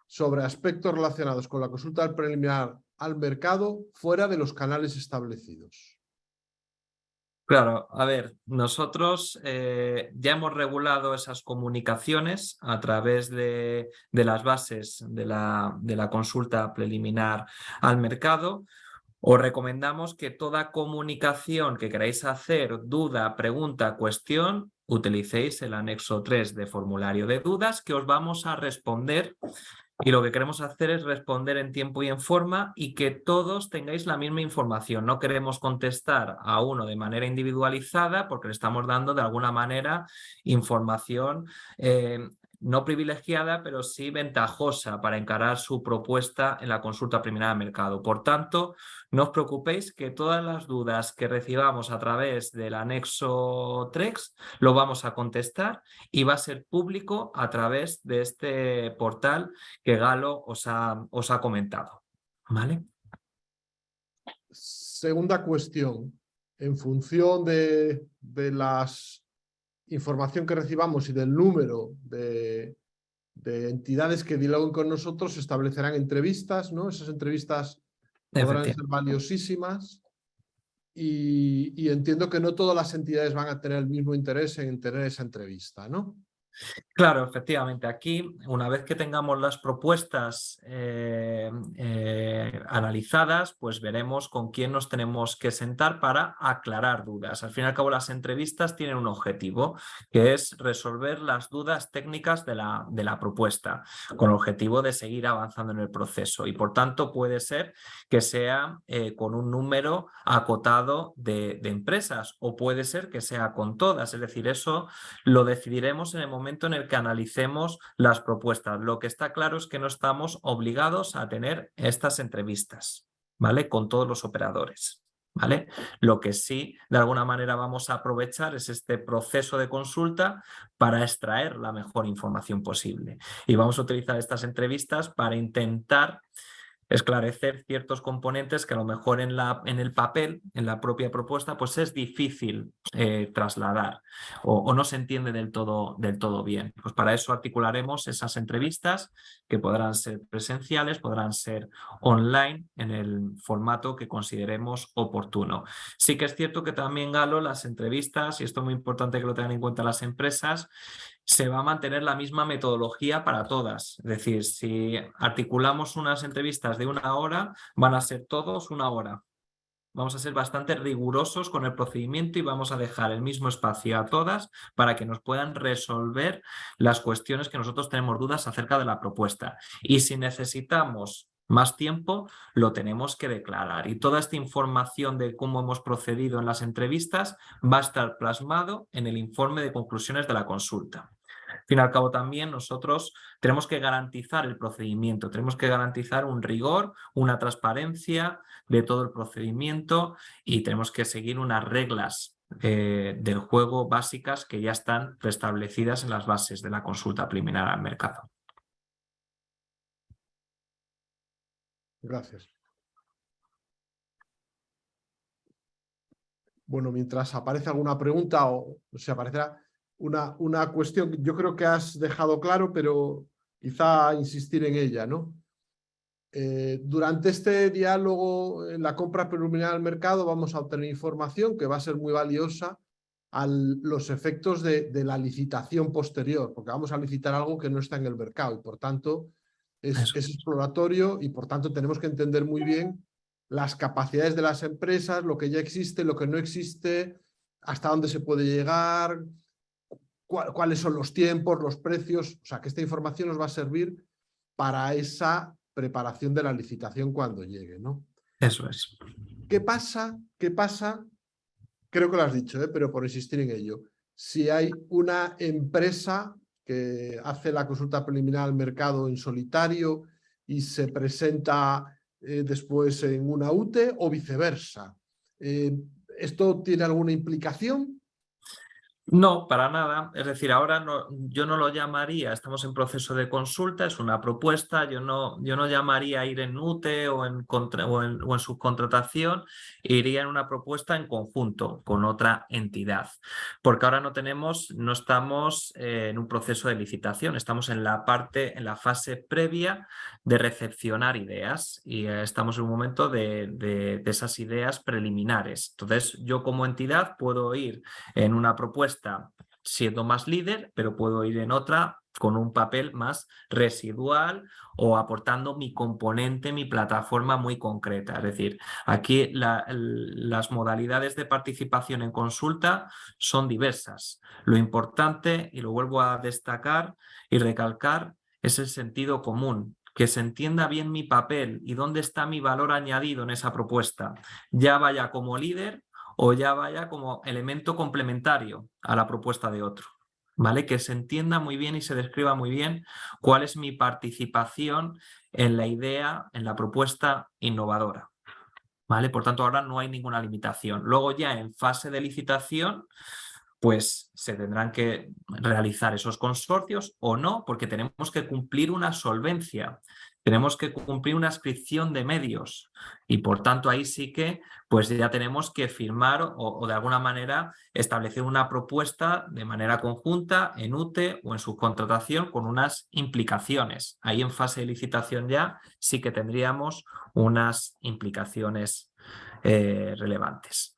sobre aspectos relacionados con la consulta preliminar al mercado fuera de los canales establecidos. Claro, a ver, nosotros ya hemos regulado esas comunicaciones a través de las bases de la consulta preliminar al mercado. Os recomendamos que toda comunicación que queráis hacer, duda, pregunta, cuestión, utilicéis el anexo 3 de formulario de dudas que os vamos a responder. Y lo que queremos hacer es responder en tiempo y en forma y que todos tengáis la misma información. No queremos contestar a uno de manera individualizada porque le estamos dando de alguna manera información no privilegiada, pero sí ventajosa para encarar su propuesta en la consulta preliminar al mercado. Por tanto, no os preocupéis que todas las dudas que recibamos a través del anexo 3 lo vamos a contestar y va a ser público a través de este portal que Galo os ha comentado, ¿vale? Segunda cuestión, en función de las información que recibamos y del número de entidades que dialoguen con nosotros, se establecerán entrevistas, ¿no? Esas entrevistas podrán ser valiosísimas y entiendo que no todas las entidades van a tener el mismo interés en tener esa entrevista, ¿no? Claro, efectivamente. Aquí, una vez que tengamos las propuestas analizadas, pues veremos con quién nos tenemos que sentar para aclarar dudas. Al fin y al cabo, las entrevistas tienen un objetivo, que es resolver las dudas técnicas de la propuesta, con el objetivo de seguir avanzando en el proceso. Y por tanto, puede ser que sea con un número acotado de empresas, o puede ser que sea con todas. Es decir, eso lo decidiremos en el momento en el que analicemos las propuestas. Lo que está claro es que no estamos obligados a tener estas entrevistas, ¿vale? Con todos los operadores, ¿vale? Lo que sí, de alguna manera, vamos a aprovechar es este proceso de consulta para extraer la mejor información posible. Y vamos a utilizar estas entrevistas para intentar esclarecer ciertos componentes que a lo mejor en el papel, en la propia propuesta, pues es difícil trasladar o no se entiende del todo bien. Pues para eso articularemos esas entrevistas que podrán ser presenciales, podrán ser online en el formato que consideremos oportuno. Sí que es cierto que también, Galo, las entrevistas, y esto es muy importante que lo tengan en cuenta las empresas, se va a mantener la misma metodología para todas. Es decir, si articulamos unas entrevistas de 1 hora, van a ser todos 1 hora. Vamos a ser bastante rigurosos con el procedimiento y vamos a dejar el mismo espacio a todas para que nos puedan resolver las cuestiones que nosotros tenemos dudas acerca de la propuesta. Y si necesitamos más tiempo, lo tenemos que declarar. Y toda esta información de cómo hemos procedido en las entrevistas va a estar plasmado en el informe de conclusiones de la consulta. Al fin y al cabo, también nosotros tenemos que garantizar el procedimiento, tenemos que garantizar un rigor, una transparencia de todo el procedimiento y tenemos que seguir unas reglas del juego básicas que ya están preestablecidas en las bases de la consulta preliminar al mercado. Gracias. Bueno, mientras aparece alguna pregunta o se aparecerá una cuestión que yo creo que has dejado claro, pero quizá insistir en ella, ¿no? Durante este diálogo en la compra preliminar al mercado vamos a obtener información que va a ser muy valiosa a los efectos de la licitación posterior, porque vamos a licitar algo que no está en el mercado y por tanto es exploratorio y por tanto tenemos que entender muy bien las capacidades de las empresas, lo que ya existe, lo que no existe, hasta dónde se puede llegar, cuáles son los tiempos, los precios. O sea, que esta información nos va a servir para esa preparación de la licitación cuando llegue, ¿no? Eso es. ¿Qué pasa? Creo que lo has dicho, pero por insistir en ello. Si hay una empresa que hace la consulta preliminar al mercado en solitario y se presenta después en una UTE o viceversa. ¿Esto tiene alguna implicación? No, para nada. Es decir, ahora yo no lo llamaría, estamos en proceso de consulta, es una propuesta, yo no llamaría a ir en UTE o en subcontratación, iría en una propuesta en conjunto con otra entidad. Porque ahora no estamos en un proceso de licitación, estamos en la fase previa de recepcionar ideas y estamos en un momento de esas ideas preliminares. Entonces, yo como entidad puedo ir en una propuesta siendo más líder, pero puedo ir en otra con un papel más residual o aportando mi componente, mi plataforma muy concreta. Es decir, aquí las modalidades de participación en consulta son diversas. Lo importante, y lo vuelvo a destacar y recalcar, es el sentido común. Que se entienda bien mi papel y dónde está mi valor añadido en esa propuesta, ya vaya como líder o ya vaya como elemento complementario a la propuesta de otro, ¿vale? Que se entienda muy bien y se describa muy bien cuál es mi participación en la idea, en la propuesta innovadora, ¿vale? Por tanto, ahora no hay ninguna limitación. Luego ya en fase de licitación, pues se tendrán que realizar esos consorcios o no, porque tenemos que cumplir una solvencia, tenemos que cumplir una adscripción de medios y por tanto ahí sí que pues ya tenemos que firmar o de alguna manera establecer una propuesta de manera conjunta en UTE o en subcontratación con unas implicaciones. Ahí en fase de licitación ya sí que tendríamos unas implicaciones relevantes.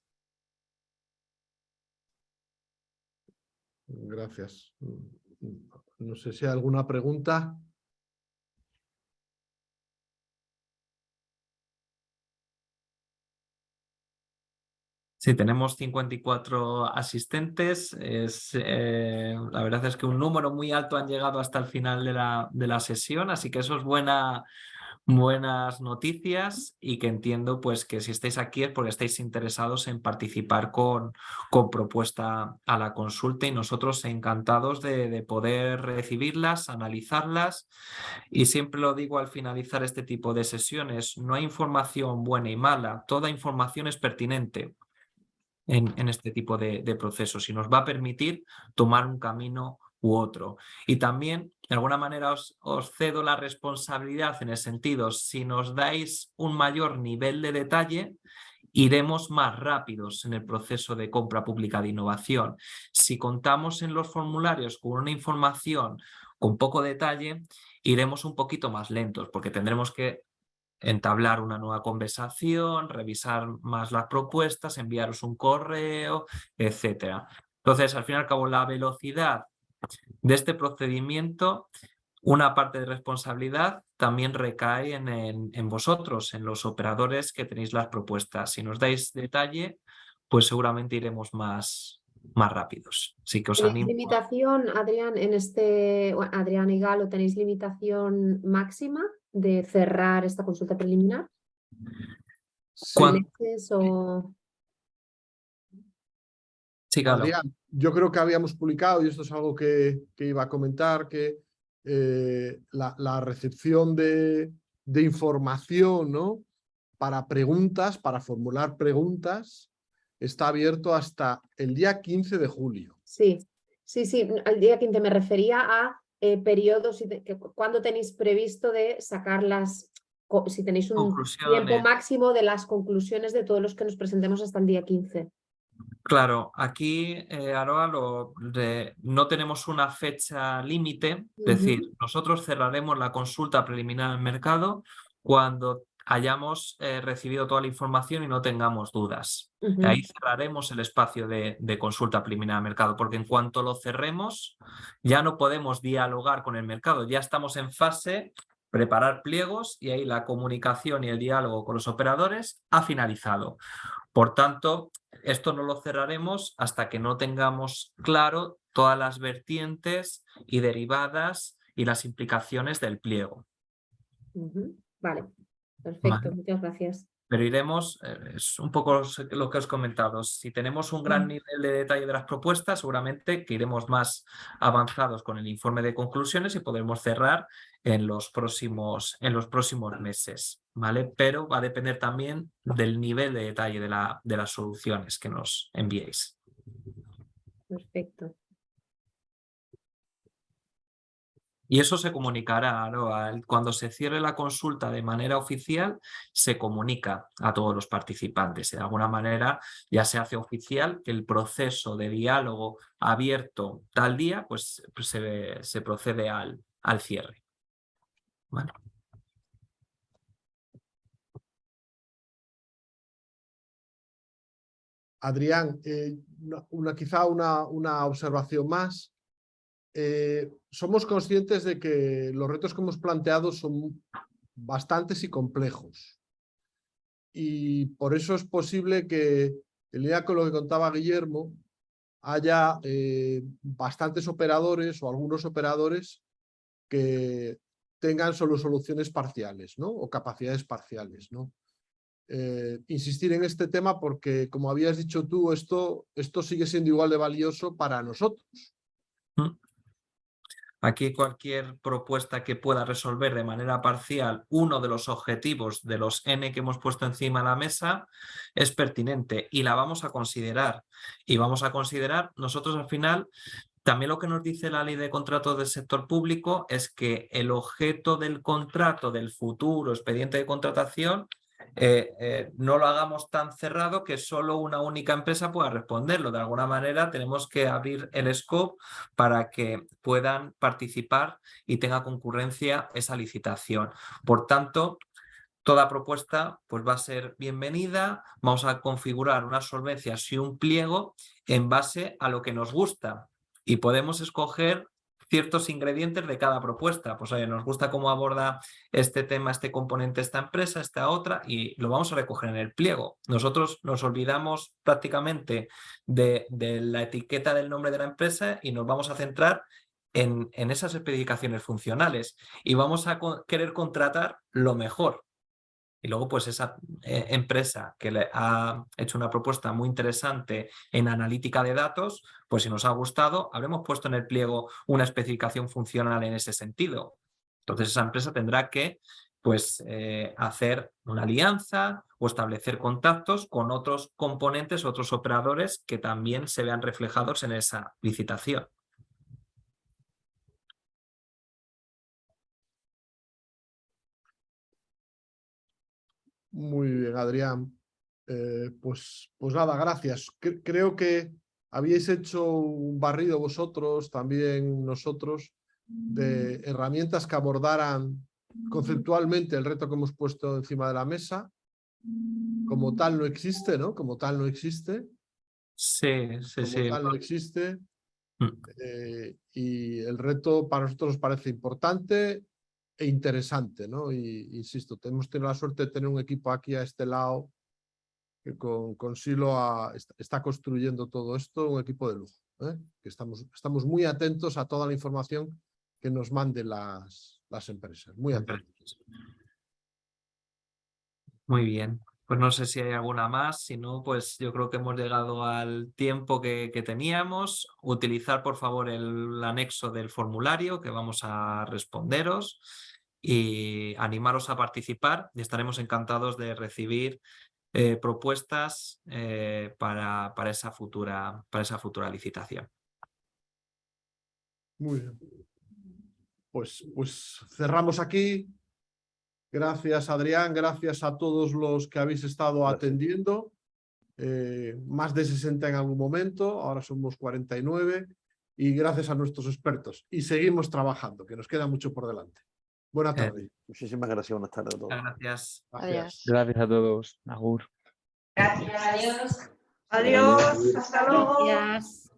Gracias. No sé si hay alguna pregunta. Sí, tenemos 54 asistentes. La verdad es que un número muy alto han llegado hasta el final de la sesión, así que eso es buenas noticias, y que entiendo pues que si estáis aquí es porque estáis interesados en participar con propuesta a la consulta, y nosotros encantados de poder recibirlas, analizarlas. Y siempre lo digo al finalizar este tipo de sesiones: no hay información buena y mala, toda información es pertinente en este tipo de procesos y nos va a permitir tomar un camino u otro. Y también, de alguna manera, os cedo la responsabilidad en el sentido: si nos dais un mayor nivel de detalle, iremos más rápidos en el proceso de compra pública de innovación. Si contamos en los formularios con una información con poco detalle, iremos un poquito más lentos, porque tendremos que entablar una nueva conversación, revisar más las propuestas, enviaros un correo, etcétera. Entonces, al fin y al cabo, la velocidad de este procedimiento, una parte de responsabilidad también recae en vosotros, en los operadores que tenéis las propuestas. Si nos dais detalle, pues seguramente iremos más rápidos. Así que os ¿Tenéis animo. limitación, Adrián, Adrián y Galo, tenéis limitación máxima de cerrar esta consulta preliminar? Sí, ¿Meses o...? Sí, Galo. Adrián, yo creo que habíamos publicado, y esto es algo que iba a comentar, que la recepción de información, ¿no?, para preguntas, para formular preguntas, está abierto hasta el día 15 de julio. Sí, al día 15 me refería a periodos, ¿cuándo tenéis previsto de sacarlas? Si tenéis un Conclusiones. tiempo máximo de las conclusiones de todos los que nos presentemos hasta el día 15. Claro, aquí, Aroa, no tenemos una fecha límite, es decir, nosotros cerraremos la consulta preliminar al mercado cuando hayamos recibido toda la información y no tengamos dudas. Ahí cerraremos el espacio de consulta preliminar al mercado, porque en cuanto lo cerremos ya no podemos dialogar con el mercado, ya estamos en fase preparar pliegos, y ahí la comunicación y el diálogo con los operadores ha finalizado. Por tanto, esto no lo cerraremos hasta que no tengamos claro todas las vertientes y derivadas y las implicaciones del pliego. Vale, perfecto, Vale. muchas gracias. Pero iremos, es un poco lo que os he comentado, si tenemos un gran nivel de detalle de las propuestas, seguramente que iremos más avanzados con el informe de conclusiones y podremos cerrar en los próximos meses, ¿vale? Pero va a depender también del nivel de detalle de las soluciones que nos enviéis. Perfecto. Y eso se comunicará, ¿no? Cuando se cierre la consulta de manera oficial, se comunica a todos los participantes. De alguna manera ya se hace oficial que el proceso de diálogo abierto tal día, pues se procede al cierre. Bueno. Adrián, quizá una observación más. Somos conscientes de que los retos que hemos planteado son bastantes y complejos. Y por eso es posible que, en línea con lo que contaba Guillermo, haya bastantes operadores o algunos operadores que tengan solo soluciones parciales, ¿no?, o capacidades parciales, ¿no? Insistir en este tema porque, como habías dicho tú, esto sigue siendo igual de valioso para nosotros. Aquí cualquier propuesta que pueda resolver de manera parcial uno de los objetivos de los N que hemos puesto encima de la mesa es pertinente y la vamos a considerar. Y vamos a considerar, nosotros al final, también lo que nos dice la ley de contratos del sector público es que el objeto del contrato, del futuro expediente de contratación, no lo hagamos tan cerrado que solo una única empresa pueda responderlo. De alguna manera tenemos que abrir el scope para que puedan participar y tenga concurrencia esa licitación. Por tanto, toda propuesta pues va a ser bienvenida. Vamos a configurar unas solvencias y un pliego en base a lo que nos gusta, y podemos escoger ciertos ingredientes de cada propuesta. Pues oye, nos gusta cómo aborda este tema, este componente, esta empresa, esta otra, y lo vamos a recoger en el pliego. Nosotros nos olvidamos prácticamente de la etiqueta del nombre de la empresa y nos vamos a centrar en esas especificaciones funcionales y vamos a querer contratar lo mejor. Y luego, pues esa empresa que le ha hecho una propuesta muy interesante en analítica de datos, pues si nos ha gustado, habremos puesto en el pliego una especificación funcional en ese sentido. Entonces esa empresa tendrá que pues, hacer una alianza o establecer contactos con otros componentes, otros operadores que también se vean reflejados en esa licitación. Muy bien, Adrián. Pues nada, gracias. Creo que habíais hecho un barrido vosotros, también nosotros, de herramientas que abordaran conceptualmente el reto que hemos puesto encima de la mesa. Como tal no existe, ¿no? Como tal no existe. Sí, sí, Como sí. tal no existe. Y el reto para nosotros nos parece importante e interesante, ¿no? Y insisto, hemos tenido la suerte de tener un equipo aquí a este lado que con Silo está construyendo todo esto, un equipo de lujo, ¿eh? Que estamos muy atentos a toda la información que nos manden las empresas, muy atentos. Muy bien. Pues no sé si hay alguna más, si no, pues yo creo que hemos llegado al tiempo que teníamos. Utilizar, por favor, el anexo del formulario que vamos a responderos y animaros a participar y estaremos encantados de recibir propuestas para esa futura licitación. Muy bien. Pues cerramos aquí. Gracias, Adrián. Gracias a todos los que habéis estado atendiendo. Más de 60 en algún momento, ahora somos 49. Y gracias a nuestros expertos. Y seguimos trabajando, que nos queda mucho por delante. Buenas tardes. Muchísimas gracias. Buenas tardes a todos. Gracias. Adiós. Gracias a todos. Agur. Gracias, adiós. Adiós, hasta luego. Gracias.